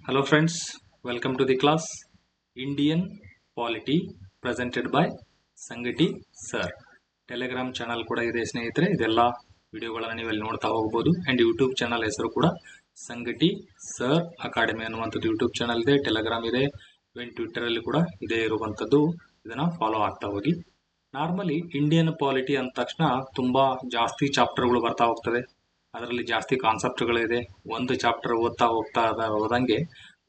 Hello friends, welcome to the class Indian Polity presented by Sangati sir. Telegram channel ಕೂಡ ಇದೆ ಸ್ನೇಹಿತರೆ. ಇದೆಲ್ಲ ವಿಡಿಯೋಗಳನ್ನು ನೀವು ಅಲ್ಲಿ ನೋಡ್ತಾ ಹೋಗಬಹುದು. ಅಂಡ್ ಯೂಟ್ಯೂಬ್ ಚಾನಲ್ ಹೆಸರು ಕೂಡ ಸಂಗಟಿ ಸರ್ ಅಕಾಡೆಮಿ ಅನ್ನುವಂಥದ್ದು ಯೂಟ್ಯೂಬ್ ಚಾನಲ್ ಇದೆ, ಟೆಲಿಗ್ರಾಮ್ ಇದೆ, ಇವನ್ ಟ್ವಿಟರ್ ಅಲ್ಲಿ ಕೂಡ ಇದೇ ಇರುವಂತದ್ದು. ಇದನ್ನ ಫಾಲೋ ಆಗ್ತಾ ಹೋಗಿ. ನಾರ್ಮಲಿ ಇಂಡಿಯನ್ ಪಾಲಿಟಿ ಅಂದ ತಕ್ಷಣ ತುಂಬಾ ಜಾಸ್ತಿ ಚಾಪ್ಟರ್ಗಳು ಬರ್ತಾ ಹೋಗ್ತದೆ. ಅದರಲ್ಲಿ ಜಾಸ್ತಿ ಕಾನ್ಸೆಪ್ಟ್ಗಳಿದೆ. ಒಂದು ಚಾಪ್ಟರ್ ಓದ್ತಾ ಹೋದಂಗೆ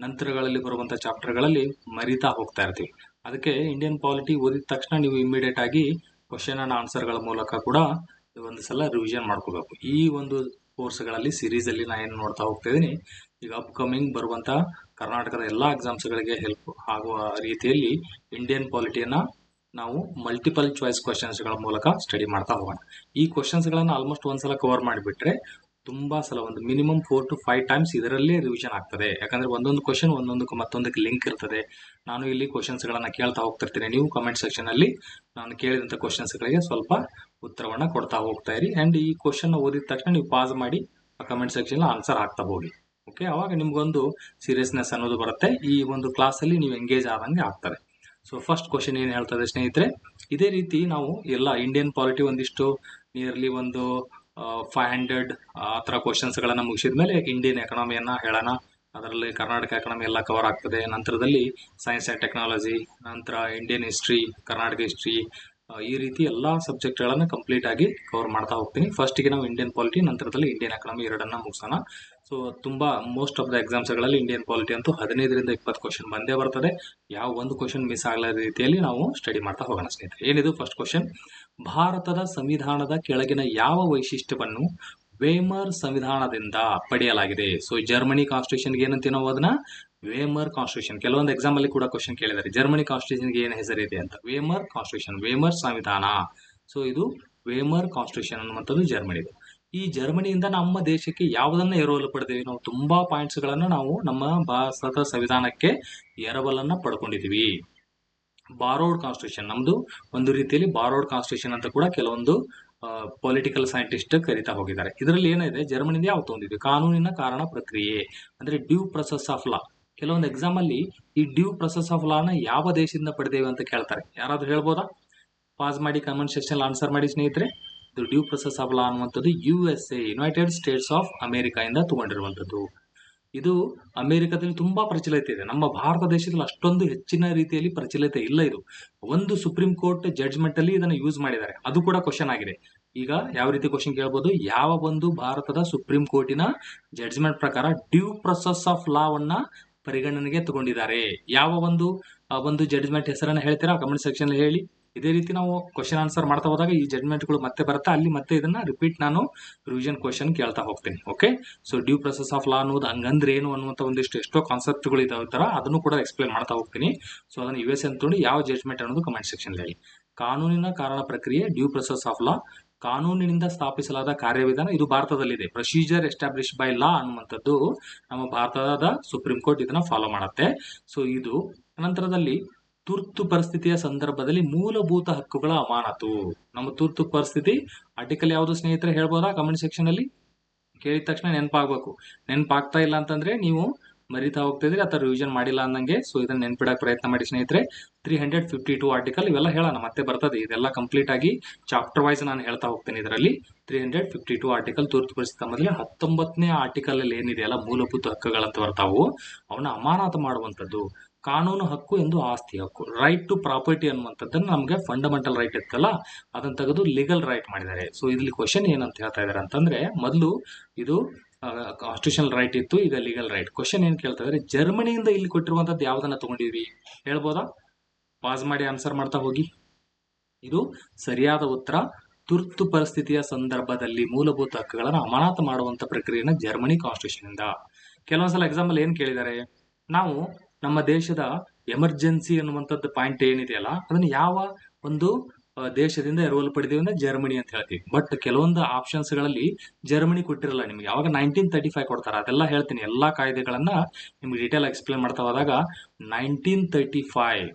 ನಂತರಗಳಲ್ಲಿ ಬರುವಂತಹ ಚಾಪ್ಟರ್ಗಳಲ್ಲಿ ಮರಿತಾ ಹೋಗ್ತಾ ಇರ್ತೀವಿ. ಅದಕ್ಕೆ ಇಂಡಿಯನ್ ಪಾಲಿಟಿ ಓದಿದ ತಕ್ಷಣ ನೀವು ಇಮಿಡಿಯೇಟ್ ಆಗಿ ಕ್ವಶನ್ ಅಂಡ್ ಆನ್ಸರ್ಗಳ ಮೂಲಕ ಕೂಡ ಒಂದು ಸಲ ರಿವಿಷನ್ ಮಾಡ್ಕೋಬೇಕು. ಈ ಒಂದು ಕೋರ್ಸ್ಗಳಲ್ಲಿ ಸೀರೀಸ್ ಅಲ್ಲಿ ನಾನು ಏನು ನೋಡ್ತಾ ಹೋಗ್ತಾ ಇದ್ದೀನಿ, ಈಗ ಅಪ್ಕಮಿಂಗ್ ಬರುವಂತಹ ಕರ್ನಾಟಕದ ಎಲ್ಲಾ ಎಕ್ಸಾಮ್ಸ್ಗಳಿಗೆ ಹೆಲ್ಪ್ ಆಗುವ ರೀತಿಯಲ್ಲಿ ಇಂಡಿಯನ್ ಪಾಲಿಟಿಯನ್ನ ನಾವು ಮಲ್ಟಿಪಲ್ ಚಾಯ್ಸ್ ಕ್ವಶನ್ಸ್ಗಳ ಮೂಲಕ ಸ್ಟಡಿ ಮಾಡ್ತಾ ಹೋಗೋಣ. ಈ ಕ್ವಶನ್ಸ್ಗಳನ್ನ ಆಲ್ಮೋಸ್ಟ್ ಒಂದ್ಸಲ ಕವರ್ ಮಾಡಿಬಿಟ್ರೆ ತುಂಬಾ ಸಲ ಒಂದು ಮಿನಿಮಮ್ 4 to 5 ಟೈಮ್ಸ್ ಇದರಲ್ಲೇ ರಿವಿಷನ್ ಆಗ್ತದೆ. ಯಾಕಂದ್ರೆ ಒಂದೊಂದು ಕ್ವಶನ್ ಒಂದೊಂದಕ್ಕೆ ಮತ್ತೊಂದಕ್ಕೆ ಲಿಂಕ್ ಇರ್ತದೆ. ನಾನು ಇಲ್ಲಿ ಕ್ವಶನ್ಸ್ಗಳನ್ನ ಕೇಳ್ತಾ ಹೋಗ್ತಿರ್ತೀನಿ, ನೀವು ಕಮೆಂಟ್ ಸೆಕ್ಷನ್ ಅಲ್ಲಿ ನಾನು ಕೇಳಿದಂತ ಕ್ವಶನ್ಸ್ಗಳಿಗೆ ಸ್ವಲ್ಪ ಉತ್ತರವನ್ನ ಕೊಡ್ತಾ ಹೋಗ್ತಾ ಇರಿ. ಅಂಡ್ ಈ ಕ್ವಶನ್ ಓದಿದ ತಕ್ಷಣ ನೀವು ಪಾಸ್ ಮಾಡಿ ಆ ಕಮೆಂಟ್ ಸೆಕ್ಷನ್ ಆನ್ಸರ್ ಆಗ್ತಾ ಹೋಗಿ. ಓಕೆ, ಅವಾಗ ನಿಮ್ಗೊಂದು ಸೀರಿಯಸ್ನೆಸ್ ಅನ್ನೋದು ಬರುತ್ತೆ. ಈ ಒಂದು ಕ್ಲಾಸ್ ಅಲ್ಲಿ ನೀವು ಎಂಗೇಜ್ ಆದಂಗೆ ಆಗ್ತದೆ. ಸೊ ಫಸ್ಟ್ ಕ್ವಶನ್ ಏನ್ ಹೇಳ್ತದೆ ಸ್ನೇಹಿತರೆ, ಇದೇ ರೀತಿ ನಾವು ಎಲ್ಲ ಇಂಡಿಯನ್ ಪಾಲಿಟಿ ಒಂದಿಷ್ಟು ನಿಯರ್ಲಿ ಒಂದು 500 ಆ ತರ ಕ್ವಶನ್ಸ್ ಗಳನ್ನ ಮುಗಿಸಿದ ಮೇಲೆ ಇಂಡಿಯನ್ ಎಕನಾಮಿಯನ್ನ ಹೇಳೋಣ. ಅದರಲ್ಲಿ ಕರ್ನಾಟಕ ಎಕನಾಮಿ ಎಲ್ಲ ಕವರ್ ಆಗ್ತದೆ. ನಂತರದಲ್ಲಿ ಸೈನ್ಸ್ ಅಂಡ್ ಟೆಕ್ನಾಲಜಿ, ನಂತರ ಇಂಡಿಯನ್ ಹಿಸ್ಟ್ರಿ, ಕರ್ನಾಟಕ ಹಿಸ್ಟ್ರಿ, ಈ ರೀತಿ ಎಲ್ಲಾ ಸಬ್ಜೆಕ್ಟ್ ಗಳನ್ನ ಕಂಪ್ಲೀಟ್ ಆಗಿ ಕವರ್ ಮಾಡ್ತಾ ಹೋಗ್ತೀನಿ. ಫಸ್ಟ್ ಗೆ ನಾವು ಇಂಡಿಯನ್ ಪಾಲಿಟಿ, ನಂತರದಲ್ಲಿ ಇಂಡಿಯನ್ ಎಕನಾಮಿ ಎರಡನ್ನ ಮುಗಿಸೋಣ. ಸೊ ತುಂಬಾ ಮೋಸ್ಟ್ ಆಫ್ ದ ಎಕ್ಸಾಮ್ಸ್ ಗಳಲ್ಲಿ ಇಂಡಿಯನ್ ಪಾಲಿಟಿ ಅಂತೂ 15 ರಿಂದ 20 ಕ್ವಶನ್ ಬಂದೇ ಬರ್ತದೆ. ಯಾವ ಒಂದು ಕ್ವಶನ್ ಮಿಸ್ ಆಗಲಾದ ರೀತಿಯಲ್ಲಿ ನಾವು ಸ್ಟಡಿ ಮಾಡ್ತಾ ಹೋಗೋಣ ಸ್ನೇಹಿತರೆ. ಏನಿದು ಫಸ್ಟ್ ಕ್ವಶನ್, ಭಾರತದ ಸಂವಿಧಾನದ ಕೆಳಗಿನ ಯಾವ ವೈಶಿಷ್ಟ್ಯವನ್ನು ವೇಮರ್ ಸಂವಿಧಾನದಿಂದ ಪಡೆಯಲಾಗಿದೆ? ಸೊ ಜರ್ಮನಿ ಕಾನ್ಸ್ಟಿಟ್ಯೂಷನ್ ಏನಂತೀವಿ ನಾವು ಅದನ್ನ ವೇಮರ್ ಕಾನ್ಸ್ಟಿಟ್ಯೂಷನ್. ಕೆಲವೊಂದು ಎಕ್ಸಾಮ್ ಅಲ್ಲಿ ಕೂಡ ಕ್ವಶನ್ ಕೇಳಿದ್ದಾರೆ, ಜರ್ಮನಿ ಕಾನ್ಸ್ಟಿಟ್ಯೂಷನ್ ಏನ್ ಹೆಸರಿದೆ ಅಂತ. ವೇಮರ್ ಕಾನ್ಸ್ಟಿಟ್ಯೂಷನ್, ವೇಮರ್ ಸಂವಿಧಾನ. ಸೊ ಇದು ವೇಮರ್ ಕಾನ್ಸ್ಟಿಟ್ಯೂಷನ್ ಅನ್ನುವಂಥದ್ದು ಜರ್ಮನಿದು. ಈ ಜರ್ಮನಿಯಿಂದ ನಮ್ಮ ದೇಶಕ್ಕೆ ಯಾವುದನ್ನ ಎರವಲು ಪಡೆದಿವಿ? ನಾವು ತುಂಬಾ ಪಾಯಿಂಟ್ಸ್ ಗಳನ್ನ ನಾವು ನಮ್ಮ ಭಾರತದ ಸಂವಿಧಾನಕ್ಕೆ ಎರವಲನ್ನ ಪಡ್ಕೊಂಡಿದೀವಿ. ಬಾರೋಡ್ ಕಾನ್ಸ್ಟಿಟ್ಯೂಷನ್, ನಮ್ದು ಒಂದು ರೀತಿಯಲ್ಲಿ ಬಾರೋಡ್ ಕಾನ್ಸ್ಟಿಟ್ಯೂಷನ್ ಅಂತ ಕೂಡ ಕೆಲವೊಂದು ಪೊಲಿಟಿಕಲ್ ಸೈಂಟಿಸ್ಟ್ ಕರಿತಾ ಹೋಗಿದ್ದಾರೆ. ಇದರಲ್ಲಿ ಏನಿದೆ, ಜರ್ಮನಿಯಿಂದ ಯಾವ ತಗೊಂಡಿದ್ವಿ? ಕಾನೂನಿನ ಕಾರಣ ಪ್ರಕ್ರಿಯೆ ಅಂದ್ರೆ ಡ್ಯೂ ಪ್ರೊಸೆಸ್ ಆಫ್ ಲಾ. ಕೆಲವೊಂದು ಎಕ್ಸಾಮ್ ಅಲ್ಲಿ ಈ ಡ್ಯೂ ಪ್ರೊಸೆಸ್ ಆಫ್ ಲಾನ ಯಾವ ದೇಶದಿಂದ ಪಡೆದೇವೆ ಅಂತ ಕೇಳ್ತಾರೆ. ಯಾರಾದ್ರೂ ಹೇಳ್ಬೋದಾ? ಪಾಸ್ ಮಾಡಿ ಕಮೆಂಟ್ ಸೆಕ್ಷನ್ ಆನ್ಸರ್ ಮಾಡಿ ಸ್ನೇಹಿತರೆ. ಇದು ಡ್ಯೂ ಪ್ರೊಸೆಸ್ ಆಫ್ ಲಾ ಅನ್ನುವಂಥದ್ದು USA, United States of America ಇಂದ ತಗೊಂಡಿರುವಂತದ್ದು. ಇದು ಅಮೆರಿಕದಲ್ಲಿ ತುಂಬಾ ಪ್ರಚಲಿತ ಇದೆ. ನಮ್ಮ ಭಾರತ ದೇಶದಲ್ಲಿ ಅಷ್ಟೊಂದು ಹೆಚ್ಚಿನ ರೀತಿಯಲ್ಲಿ ಪ್ರಚಲಿತ ಇಲ್ಲ. ಇದು ಒಂದು ಸುಪ್ರೀಂ ಕೋರ್ಟ್ ಜಡ್ಜ್ಮೆಂಟ್ ಅಲ್ಲಿ ಇದನ್ನ ಯೂಸ್ ಮಾಡಿದ್ದಾರೆ. ಅದು ಕೂಡ ಕ್ವಶನ್ ಆಗಿದೆ. ಈಗ ಯಾವ ರೀತಿ ಕ್ವಶನ್ ಕೇಳಬಹುದು, ಯಾವ ಒಂದು ಭಾರತದ ಸುಪ್ರೀಂ ಕೋರ್ಟಿನ ಜಡ್ಜ್ಮೆಂಟ್ ಪ್ರಕಾರ ಡ್ಯೂ ಪ್ರೊಸೆಸ್ ಆಫ್ ಲಾ ವನ್ನ ಪರಿಗಣನೆಗೆ ತಗೊಂಡಿದ್ದಾರೆ? ಯಾವ ಒಂದು ಜಡ್ಜ್ಮೆಂಟ್ ಹೆಸರನ್ನ ಹೇಳ್ತೀರಾ ಕಮೆಂಟ್ ಸೆಕ್ಷನ್ ಹೇಳಿ. ಇದೇ ರೀತಿ ನಾವು ಕ್ವಶನ್ ಆನ್ಸರ್ ಮಾಡ್ತಾ ಹೋದಾಗ ಈ ಜಡ್ಜ್ಮೆಂಟ್ ಗಳು ಮತ್ತೆ ಬರುತ್ತೆ, ಅಲ್ಲಿ ಮತ್ತೆ ಇದನ್ನ ರಿಪೀಟ್ ನಾನು ರಿವಿಷನ್ ಕ್ವಶನ್ ಕೇಳ್ತಾ ಹೋಗ್ತೀನಿ. Okay, so due process of law ಅನ್ನೋದು ಹಂಗಂದ್ರೆ ಏನು ಅನ್ನುವಂತ ಒಂದಿಷ್ಟು ಎಷ್ಟೋ ಕಾನ್ಸೆಪ್ಟ್ ಗಳು ಇದಾವ, ಅದನ್ನು ಕೂಡ ಎಕ್ಸ್ಪ್ಲೇನ್ ಮಾಡ್ತಾ ಹೋಗ್ತೀನಿ. ಸೊ ಅದನ್ನ US ಅಂತ ನೋಡಿ ಯಾವ ಜಡ್ಜ್ಮೆಂಟ್ ಅನ್ನೋದು ಕಮೆಂಟ್ ಸೆಕ್ಷನ್ ಹೇಳಿ. ಕಾನೂನಿನ ಕಾರಣ ಪ್ರಕ್ರಿಯೆ, ಡ್ಯೂ ಪ್ರೊಸೆಸ್ ಆಫ್ ಲಾ, ಕಾನೂನಿನಿಂದ ಸ್ಥಾಪಿಸಲಾದ ಕಾರ್ಯವಿಧಾನ, ಇದು ಭಾರತದಲ್ಲಿದೆ. ಪ್ರೊಸೀಜರ್ ಎಸ್ಟಾಬ್ಲಿಷ್ ಬೈ ಲಾ ಅನ್ನುವಂಥದ್ದು ನಮ್ಮ ಭಾರತದ ಸುಪ್ರೀಂ ಕೋರ್ಟ್ ಇದನ್ನ ಫಾಲೋ ಮಾಡುತ್ತೆ. ಸೊ ಇದು ನಂತರದಲ್ಲಿ ತುರ್ತು ಪರಿಸ್ಥಿತಿಯ ಸಂದರ್ಭದಲ್ಲಿ ಮೂಲಭೂತ ಹಕ್ಕುಗಳ ಅಮಾನತು. ನಮ್ಮ ತುರ್ತು ಪರಿಸ್ಥಿತಿ ಆರ್ಟಿಕಲ್ ಯಾವುದು ಸ್ನೇಹಿತರೆ ಹೇಳ್ಬೋದಾ ಕಮೆಂಟ್ ಸೆಕ್ಷನ್ ಅಲ್ಲಿ? ಕೇಳಿದ ತಕ್ಷಣ ನೆನಪಾಗಬೇಕು. ನೆನಪಾಗ್ತಾ ಇಲ್ಲ ಅಂತಂದ್ರೆ ನೀವು ಮರಿತಾ ಹೋಗ್ತಿದ್ರಿ ಅಥವಾ ರಿವಿಷನ್ ಮಾಡಿಲ್ಲ ಅನ್ನಂಗೆ. ಸೊ ಇದನ್ನ ನೆನ್ಪಿಡಕ್ ಪ್ರಯತ್ನ ಮಾಡಿ ಸ್ನೇಹಿತರೆ. 352 ಆರ್ಟಿಕಲ್ ಇವೆಲ್ಲ ಹೇಳೋಣ, ಮತ್ತೆ ಬರ್ತದೆ. ಇದೆಲ್ಲ ಕಂಪ್ಲೀಟ್ ಆಗಿ ಚಾಪ್ಟರ್ ವೈಸ್ ನಾನು ಹೇಳ್ತಾ ಹೋಗ್ತೇನೆ. ಇದರಲ್ಲಿ 352 ಆರ್ಟಿಕಲ್ ತುರ್ತು ಪರಿಸ್ಥಿತಿ ಮೊದಲೇ 19ನೇ ಆರ್ಟಿಕಲ್ ಅಲ್ಲಿ ಏನಿದೆಯಲ್ಲ ಮೂಲಭೂತ ಹಕ್ಕುಗಳಂತ ಬರ್ತಾವು, ಅವನ್ನ ಅಮಾನತು ಮಾಡುವಂತದ್ದು. ಕಾನೂನು ಹಕ್ಕು ಎಂದು ಆಸ್ತಿ ಹಕ್ಕು, ರೈಟ್ ಟು ಪ್ರಾಪರ್ಟಿ ಅನ್ನುವಂಥದ್ದನ್ನ ನಮ್ಗೆ ಫಂಡಮೆಂಟಲ್ ರೈಟ್ ಇತ್ತಲ್ಲ, ಅದನ್ನ ತೆಗೆದು ಲೀಗಲ್ ರೈಟ್ ಮಾಡಿದ್ದಾರೆ. ಸೊ ಇಲ್ಲಿ ಕ್ವಶನ್ ಏನಂತ ಹೇಳ್ತಾ ಇದಾರೆ ಅಂತಂದ್ರೆ, ಮೊದಲು ಇದು ಕಾನ್ಸ್ಟಿಟ್ಯೂಷನಲ್ ರೈಟ್ ಇತ್ತು, ಈಗ ಲೀಗಲ್ ರೈಟ್. ಕ್ವಶನ್ ಏನ್ ಕೇಳ್ತಾ ಇದಾರೆ, ಜರ್ಮನಿಯಿಂದ ಇಲ್ಲಿ ಕೊಟ್ಟಿರುವಂತದ್ದು ಯಾವ್ದನ್ನ ತಗೊಂಡಿವಿ ಹೇಳ್ಬೋದಾ? ಪಾಸ್ ಮಾಡಿ ಆನ್ಸರ್ ಮಾಡ್ತಾ ಹೋಗಿ. ಇದು ಸರಿಯಾದ ಉತ್ತರ. ತುರ್ತು ಪರಿಸ್ಥಿತಿಯ ಸಂದರ್ಭದಲ್ಲಿ ಮೂಲಭೂತ ಹಕ್ಕುಗಳನ್ನು ಅಮಾನತು ಮಾಡುವಂತ ಪ್ರಕ್ರಿಯೆನ ಜರ್ಮನಿ ಕಾನ್ಸ್ಟಿಟ್ಯೂಷನ್ ಇಂದ. ಕೆಲವೊಂದ್ಸಲ ಎಕ್ಸಾಮ್ ಅಲ್ಲಿ ಏನ್ ಕೇಳಿದ್ದಾರೆ, ನಾವು ನಮ್ಮ ದೇಶದ ಎಮರ್ಜೆನ್ಸಿ ಅನ್ನುವಂಥದ್ದು ಪಾಯಿಂಟ್ ಏನಿದೆಯಲ್ಲ, ಅದನ್ನ ಯಾವ ಒಂದು ದೇಶದಿಂದ ಎರವಲು ಪಡೆದಿವಿ ಅಂದ್ರೆ ಜರ್ಮನಿ ಅಂತ ಹೇಳ್ತೀವಿ. ಬಟ್ ಕೆಲವೊಂದು ಆಪ್ಷನ್ಸ್ ಗಳಲ್ಲಿ ಜರ್ಮನಿ ಕೊಟ್ಟಿರಲ್ಲ ನಿಮ್ಗೆ. ಅವಾಗ 1935 ಕೊಡ್ತಾರೆ. ಅದೆಲ್ಲ ಹೇಳ್ತೀನಿ, ಎಲ್ಲಾ ಕಾಯ್ದೆಗಳನ್ನ ನಿಮ್ಗೆ ಡೀಟೇಲ್ ಎಕ್ಸ್ಪ್ಲೇನ್ ಮಾಡ್ತಾ ಹೋದಾಗ 1935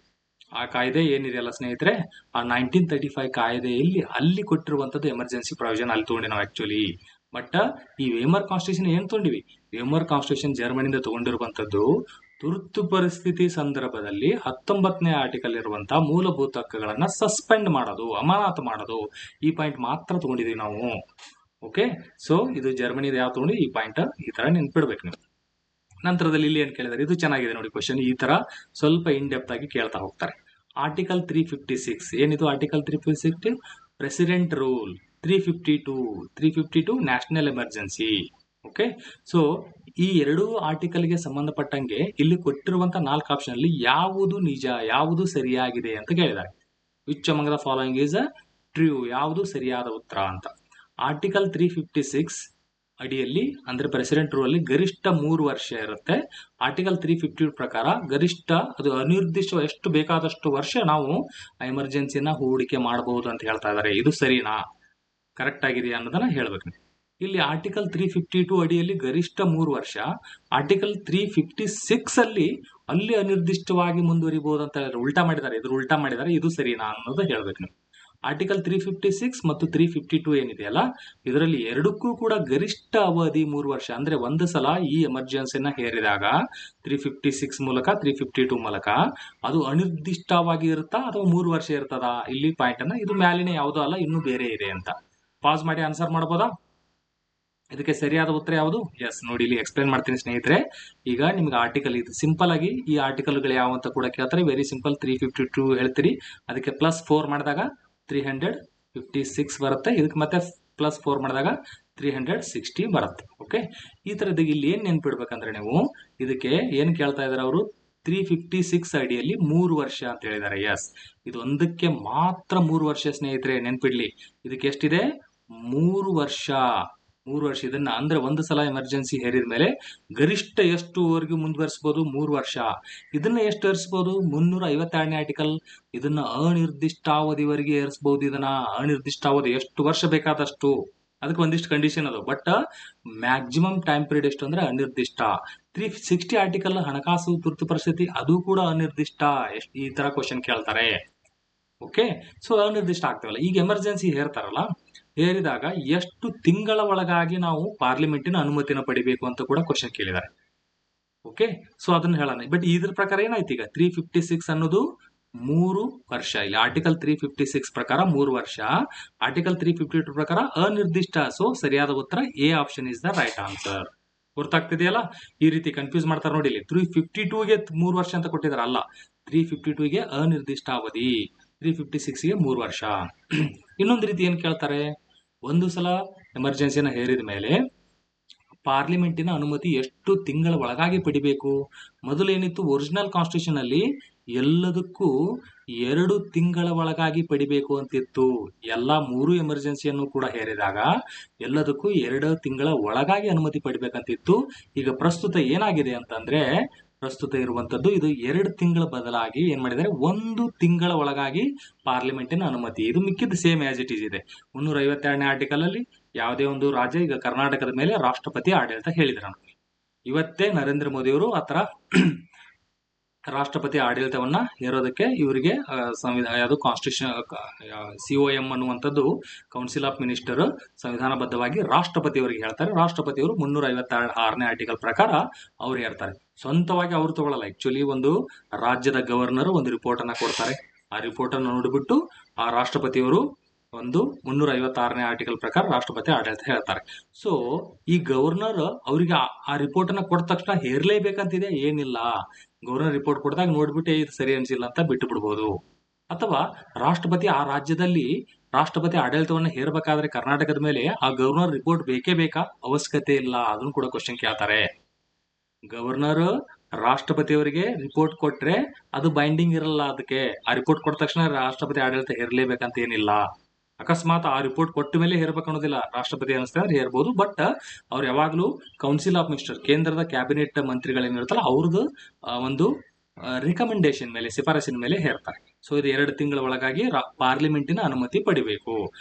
ಆ ಕಾಯ್ದೆ ಏನಿದೆಯಲ್ಲ ಸ್ನೇಹಿತರೆ, ಆ 1935 ಕಾಯ್ದೆಯಲ್ಲಿ ಅಲ್ಲಿ ಕೊಟ್ಟಿರುವಂತದ್ದು ಎಮರ್ಜೆನ್ಸಿ ಪ್ರೊವಿಷನ್ ಅಲ್ಲಿ ತಗೊಂಡಿ ನಾವು ಆಕ್ಚುಲಿ. ಬಟ್ ಈ ವೇಮರ್ ಕಾನ್ಸ್ಟಿಟ್ಯೂಷನ್ ಏನ್ ತಗೊಂಡಿವಿ, ವೇಮರ್ ಕಾನ್ಸ್ಟಿಟ್ಯೂಷನ್ ಜರ್ಮನಿಯಿಂದ ತಗೊಂಡಿರುವಂತದ್ದು ತುರ್ತು ಪರಿಸ್ಥಿತಿ ಸಂದರ್ಭದಲ್ಲಿ 19ನೇ ಆರ್ಟಿಕಲ್ ಇರುವಂತಹ ಮೂಲಭೂತ ಹಕ್ಕುಗಳನ್ನ ಸಸ್ಪೆಂಡ್ ಮಾಡೋದು, ಅಮಾನತು ಮಾಡೋದು, ಈ ಪಾಯಿಂಟ್ ಮಾತ್ರ ತಗೊಂಡಿದೀವಿ ನಾವು. ಓಕೆ, ಸೊ ಇದು ಜರ್ಮನಿದ ಯಾವ ತಗೊಂಡು ಈ ಪಾಯಿಂಟ್ ಈ ತರ ನೆನ್ಪಿಡ್ಬೇಕು ನೀವು. ನಂತರದಲ್ಲಿ ಇಲ್ಲಿ ಏನ್ ಕೇಳಿದಾರೆ, ಇದು ಚೆನ್ನಾಗಿದೆ ನೋಡಿ ಕ್ವಶನ್, ಈ ತರ ಸ್ವಲ್ಪ ಇನ್ ಡೆಪ್ತ್ ಆಗಿ ಕೇಳ್ತಾ ಹೋಗ್ತಾರೆ. ಆರ್ಟಿಕಲ್ 356 ಏನಿದು, article 356 president rule, 352 national emergency. Okay, so ಈ ಎರಡು ಆರ್ಟಿಕಲ್ಗೆ ಸಂಬಂಧಪಟ್ಟಂಗೆ ಇಲ್ಲಿ ಕೊಟ್ಟಿರುವಂತಹ 4 ಆಪ್ಷನ್ ಅಲ್ಲಿ ಯಾವುದು ನಿಜ, ಯಾವುದು ಸರಿಯಾಗಿದೆ ಅಂತ ಕೇಳಿದ್ದಾರೆ. Which among the following is true, ಯಾವುದು ಸರಿಯಾದ ಉತ್ತರ ಅಂತ. ಆರ್ಟಿಕಲ್ 356 ಅಡಿಯಲ್ಲಿ ಅಂದ್ರೆ ಪ್ರೆಸಿಡೆಂಟ್ ರೂಲ್ ಅಲ್ಲಿ ಗರಿಷ್ಠ 3 ವರ್ಷ ಇರುತ್ತೆ. ಆರ್ಟಿಕಲ್ 350 ಪ್ರಕಾರ ಗರಿಷ್ಠ ಅದು ಅನಿರ್ದಿಷ್ಟ ಎಷ್ಟು ಬೇಕಾದಷ್ಟು ವರ್ಷ ನಾವು ಎಮರ್ಜೆನ್ಸಿನ ಹೂಡಿಕೆ ಮಾಡಬಹುದು ಅಂತ ಹೇಳ್ತಾ ಇದ್ದಾರೆ. ಇದು ಸರಿನಾ, ಕರೆಕ್ಟ್ ಆಗಿದೆಯಾ ಅನ್ನೋದನ್ನ ಹೇಳ್ಬೇಕು. ಇಲ್ಲಿ ಆರ್ಟಿಕಲ್ 352 ಅಡಿಯಲ್ಲಿ ಗರಿಷ್ಠ 3 ವರ್ಷ, ಆರ್ಟಿಕಲ್ 356 ಅಲ್ಲಿ ಅನಿರ್ದಿಷ್ಟವಾಗಿ ಮುಂದುವರಿಬಹುದು ಅಂತ ಉಲ್ಟಾ ಮಾಡಿದ್ದಾರೆ. ಇದ್ರ ಉಲ್ಟಾ ಮಾಡಿದ್ದಾರೆ, ಇದು ಸರಿನಾ ಅನ್ನೋದು ಹೇಳ್ಬೇಕು ನೀವು. ಆರ್ಟಿಕಲ್ 356 ಮತ್ತು 352 ಏನಿದೆಯಲ್ಲ, ಇದರಲ್ಲಿ ಎರಡಕ್ಕೂ ಕೂಡ ಗರಿಷ್ಠ ಅವಧಿ 3 ವರ್ಷ. ಅಂದ್ರೆ ಒಂದು ಸಲ ಈ ಎಮರ್ಜೆನ್ಸಿನ ಹೇರಿದಾಗ 356 ಮೂಲಕ 352 ಮೂಲಕ ಅದು ಅನಿರ್ದಿಷ್ಟವಾಗಿ ಇರುತ್ತಾ ಅಥವಾ 3 ವರ್ಷ ಇರ್ತದ, ಇಲ್ಲಿ ಪಾಯಿಂಟ್ ಅನ್ನ, ಇದು ಮ್ಯಾಲಿನ ಯಾವುದೋ ಅಲ್ಲ, ಇನ್ನೂ ಬೇರೆ ಇದೆ ಅಂತ ಪಾಸ್ ಮಾಡಿ ಆನ್ಸರ್ ಮಾಡಬಹುದಾ? ಇದಕ್ಕೆ ಸರಿಯಾದ ಉತ್ತರ ಯಾವುದು? ಎಸ್, ನೋಡಿ ಇಲ್ಲಿ ಎಕ್ಸ್ಪ್ಲೇನ್ ಮಾಡ್ತೀನಿ ಸ್ನೇಹಿತರೆ. ಈಗ ನಿಮ್ಗೆ ಆರ್ಟಿಕಲ್ ಇದು ಸಿಂಪಲ್ ಆಗಿ ಈ ಆರ್ಟಿಕಲ್ಗಳು ಯಾವ ಅಂತ ಕೂಡ ಕೇಳ್ತಾರೆ. ವೆರಿ ಸಿಂಪಲ್, 352 ಹೇಳ್ತೀರಿ, ಅದಕ್ಕೆ +4 ಮಾಡಿದಾಗ 356 ಬರುತ್ತೆ, ಇದಕ್ಕೆ ಮತ್ತೆ +4 ಮಾಡಿದಾಗ 360 ಬರುತ್ತೆ. ಓಕೆ, ಈ ತರದ್ದು ಇಲ್ಲಿ ಏನ್ ನೆನ್ಪಿಡ್ಬೇಕಂದ್ರೆ ನೀವು, ಇದಕ್ಕೆ ಏನ್ ಕೇಳ್ತಾ ಇದಾರೆ ಅವರು, 356 ಅಡಿಯಲ್ಲಿ 3 ವರ್ಷ ಅಂತ ಹೇಳಿದ್ದಾರೆ. ಎಸ್, ಇದು ಒಂದಕ್ಕೆ ಮಾತ್ರ 3 ವರ್ಷ ಸ್ನೇಹಿತರೆ, ನೆನ್ಪಿಡ್ಲಿ. ಇದಕ್ಕೆ ಎಷ್ಟಿದೆ? 3 ವರ್ಷ. 3 ವರ್ಷ. ಇದನ್ನ ಅಂದ್ರೆ ಒಂದು ಸಲ ಎಮರ್ಜೆನ್ಸಿ ಹೇರಿದ ಮೇಲೆ ಗರಿಷ್ಠ ಎಷ್ಟುವರೆಗೂ ಮುಂದುವರಿಸಬಹುದು? 3 ವರ್ಷ. ಇದನ್ನ ಎಷ್ಟು ಏರಿಸಬಹುದು? 352ನೇ ಆರ್ಟಿಕಲ್ ಇದನ್ನ ಅನಿರ್ದಿಷ್ಟಾವಧಿವರೆಗೆ ಏರಿಸಬಹುದು. ಇದನ್ನ ಅನಿರ್ದಿಷ್ಟಾವಧಿ ಎಷ್ಟು ವರ್ಷ ಬೇಕಾದಷ್ಟು, ಅದಕ್ಕೆ ಒಂದಿಷ್ಟು ಕಂಡೀಷನ್ ಅದು. ಬಟ್ ಮ್ಯಾಕ್ಸಿಮಮ್ ಟೈಮ್ ಪೀರಿಯಡ್ ಎಷ್ಟು ಅಂದ್ರೆ ಅನಿರ್ದಿಷ್ಟ. 360 ಆರ್ಟಿಕಲ್ ಹಣಕಾಸು ತುರ್ತು ಪರಿಸ್ಥಿತಿ, ಅದು ಕೂಡ ಅನಿರ್ದಿಷ್ಟ. ಈ ತರ ಕ್ವಶನ್ ಕೇಳ್ತಾರೆ. ಓಕೆ, ಸೊ ಅನಿರ್ದಿಷ್ಟ ಆಗ್ತವಲ್ಲ. ಈಗ ಎಮರ್ಜೆನ್ಸಿ ಹೇರ್ತಾರಲ್ಲ, ಹೇರಿದಾಗ ಎಷ್ಟು ತಿಂಗಳ ಒಳಗಾಗಿ ನಾವು ಪಾರ್ಲಿಮೆಂಟಿನ ಅನುಮತಿನ ಪಡಿಬೇಕು ಅಂತ ಕೂಡ ಕ್ವಶನ್ ಕೇಳಿದ್ದಾರೆ. ಓಕೆ, ಸೊ ಅದನ್ನ ಹೇಳೋಣ. ಬಟ್ ಇದ್ರ ಪ್ರಕಾರ ಏನಾಯ್ತು, ಈಗ 356 ಅನ್ನೋದು 3 ವರ್ಷ. ಇಲ್ಲಿ ಆರ್ಟಿಕಲ್ 356 ಪ್ರಕಾರ 3 ವರ್ಷ, ಆರ್ಟಿಕಲ್ 352 ಪ್ರಕಾರ ಅನಿರ್ದಿಷ್ಟ. ಸೊ ಸರಿಯಾದ ಉತ್ತರ A option is the right answer. ಗೊತ್ತಾಗ್ತಿದೆಯಲ್ಲ? ಈ ರೀತಿ ಕನ್ಫ್ಯೂಸ್ ಮಾಡ್ತಾರೆ ನೋಡಿ. ಇಲ್ಲಿ 352ಗೆ 3 ವರ್ಷ ಅಂತ ಕೊಟ್ಟಿದ್ದಾರೆ, ಅಲ್ಲ, 352ಗೆ ಅನಿರ್ದಿಷ್ಟ ಅವಧಿ, 356ಗೆ 3 ವರ್ಷ. ಇನ್ನೊಂದು ರೀತಿ ಏನ್ ಕೇಳ್ತಾರೆ, ಒಂದು ಸಲ ಎಮರ್ಜೆನ್ಸಿನ ಹೇರಿದ ಮೇಲೆ ಪಾರ್ಲಿಮೆಂಟಿನ ಅನುಮತಿ ಎಷ್ಟು ತಿಂಗಳ ಒಳಗಾಗಿ ಪಡಿಬೇಕು? ಮೊದಲೇನಿತ್ತು, ಒರಿಜಿನಲ್ ಕಾನ್ಸ್ಟಿಟ್ಯೂಷನ್ ಅಲ್ಲಿ ಎಲ್ಲದಕ್ಕೂ 2 ತಿಂಗಳ ಒಳಗಾಗಿ ಪಡಿಬೇಕು ಅಂತಿತ್ತು. ಎಲ್ಲಾ 3 ಎಮರ್ಜೆನ್ಸಿಯನ್ನು ಕೂಡ ಹೇರಿದಾಗ ಎಲ್ಲದಕ್ಕೂ 2 ತಿಂಗಳ ಒಳಗಾಗಿ ಅನುಮತಿ ಪಡಿಬೇಕಂತಿತ್ತು. ಈಗ ಪ್ರಸ್ತುತ ಏನಾಗಿದೆ ಅಂತಂದ್ರೆ, ಪ್ರಸ್ತುತ ಇರುವಂತದ್ದು ಇದು 2 ತಿಂಗಳ ಬದಲಾಗಿ ಏನ್ ಮಾಡಿದ್ದಾರೆ, 1 ತಿಂಗಳ ಒಳಗಾಗಿ ಪಾರ್ಲಿಮೆಂಟಿನ ಅನುಮತಿ. ಇದು ಮಿಕ್ಕಿದ್ದು ಸೇಮ್ ಆಸ್ ಇಟ್ ಈಸ್ ಇದೆ. 352ನೇ ಆರ್ಟಿಕಲ್ ಅಲ್ಲಿ ಯಾವುದೇ ಒಂದು ರಾಜ್ಯ, ಈಗ ಕರ್ನಾಟಕದ ಮೇಲೆ ರಾಷ್ಟ್ರಪತಿ ಆಡಳಿತ ಹೇಳಿದ್ರು. ಇವತ್ತೇ ನರೇಂದ್ರ ಮೋದಿ ಅವರು ಆತರ ರಾಷ್ಟ್ರಪತಿ ಆಡಳಿತವನ್ನ ಹೇರೋದಕ್ಕೆ ಇವರಿಗೆ ಯಾವುದು ಕಾನ್ಸ್ಟಿಟ್ಯೂಷನ್ COM ಅನ್ನುವಂಥದ್ದು ಕೌನ್ಸಿಲ್ ಆಫ್ ಮಿನಿಸ್ಟರ್ ಸಂವಿಧಾನಬದ್ಧವಾಗಿ ರಾಷ್ಟ್ರಪತಿ ಅವರಿಗೆ ಹೇಳ್ತಾರೆ. ರಾಷ್ಟ್ರಪತಿಯವರು 356ನೇ ಆರ್ಟಿಕಲ್ ಪ್ರಕಾರ ಅವ್ರು ಹೇಳ್ತಾರೆ. ಸ್ವಂತವಾಗಿ ಅವ್ರು ತಗೊಳ್ಳಲ್ಲ. ಆಕ್ಚುಲಿ ಒಂದು ರಾಜ್ಯದ ಗವರ್ನರ್ ಒಂದು ರಿಪೋರ್ಟ್ ಅನ್ನ ಕೊಡ್ತಾರೆ. ಆ ರಿಪೋರ್ಟ್ ಅನ್ನು ನೋಡಿಬಿಟ್ಟು ಆ ರಾಷ್ಟ್ರಪತಿಯವರು ಒಂದು 356ನೇ ಆರ್ಟಿಕಲ್ ಪ್ರಕಾರ ರಾಷ್ಟ್ರಪತಿ ಆಡಳಿತ ಹೇಳ್ತಾರೆ. ಸೊ ಈ ಗವರ್ನರ್ ಅವರಿಗೆ ಆ ರಿಪೋರ್ಟ್ ಅನ್ನ ಕೊಟ್ಟ ತಕ್ಷಣ ಹೇರ್ಲೇಬೇಕಂತಿದೆ ಏನಿಲ್ಲ. ಗವರ್ನರ್ ರಿಪೋರ್ಟ್ ಕೊಡಿದಾಗ ನೋಡ್ಬಿಟ್ಟು ಇದು ಸರಿ ಅನ್ಸಿಲ್ಲ ಅಂತ ಬಿಟ್ಟು ಬಿಡ್ಬೋದು. ಅಥವಾ ರಾಷ್ಟ್ರಪತಿ ಆ ರಾಜ್ಯದಲ್ಲಿ ರಾಷ್ಟ್ರಪತಿ ಆಡಳಿತವನ್ನ ಹೇರಬೇಕಾದ್ರೆ ಕರ್ನಾಟಕದ ಮೇಲೆ ಆ ಗವರ್ನರ್ ರಿಪೋರ್ಟ್ ಬೇಕೇ ಬೇಕಾ? ಅವಶ್ಯಕತೆ ಇಲ್ಲ. ಅದನ್ನು ಕೂಡ ಕ್ವಶನ್ ಕೇಳ್ತಾರೆ. ಗವರ್ನರ್ ರಾಷ್ಟ್ರಪತಿಯವರಿಗೆ ರಿಪೋರ್ಟ್ ಕೊಟ್ರೆ ಅದು ಬೈಂಡಿಂಗ್ ಇರಲ್ಲ. ಅದಕ್ಕೆ ಆ ರಿಪೋರ್ಟ್ ಕೊಟ್ಟ ತಕ್ಷಣ ರಾಷ್ಟ್ರಪತಿ ಆಡಳಿತ ಹೇರ್ಲೇಬೇಕಂತ ಏನಿಲ್ಲ. ಅಕಸ್ಮಾತ್ ಆ ರಿಪೋರ್ಟ್ ಕೊಟ್ಟ ಮೇಲೆ ಹೇರ್ಬೇಕು ಅನ್ನೋದಿಲ್ಲ. ರಾಷ್ಟ್ರಪತಿ ಅನಿಸ್ತಾ ಅಂದ್ರೆ ಹೇರ್ಬೋದು. ಬಟ್ ಅವ್ರು ಯಾವಾಗ್ಲೂ ಕೌನ್ಸಿಲ್ ಆಫ್ ಮಿನಿಸ್ಟರ್, ಕೇಂದ್ರದ ಕ್ಯಾಬಿನೆಟ್ ಮಂತ್ರಿಗಳೇನಿರುತ್ತಲ್ಲ ಅವ್ರದ್ದು ಒಂದು ರಿಕಮೆಂಡೇಶನ್ ಮೇಲೆ, ಶಿಫಾರಸಿನ ಮೇಲೆ ಹೇರ್ತಾರೆ. ಸೊ ಇದು 2 ತಿಂಗಳ ಒಳಗಾಗಿ ಪಾರ್ಲಿಮೆಂಟಿನ ಅನುಮತಿ ಪಡಿಬೇಕು.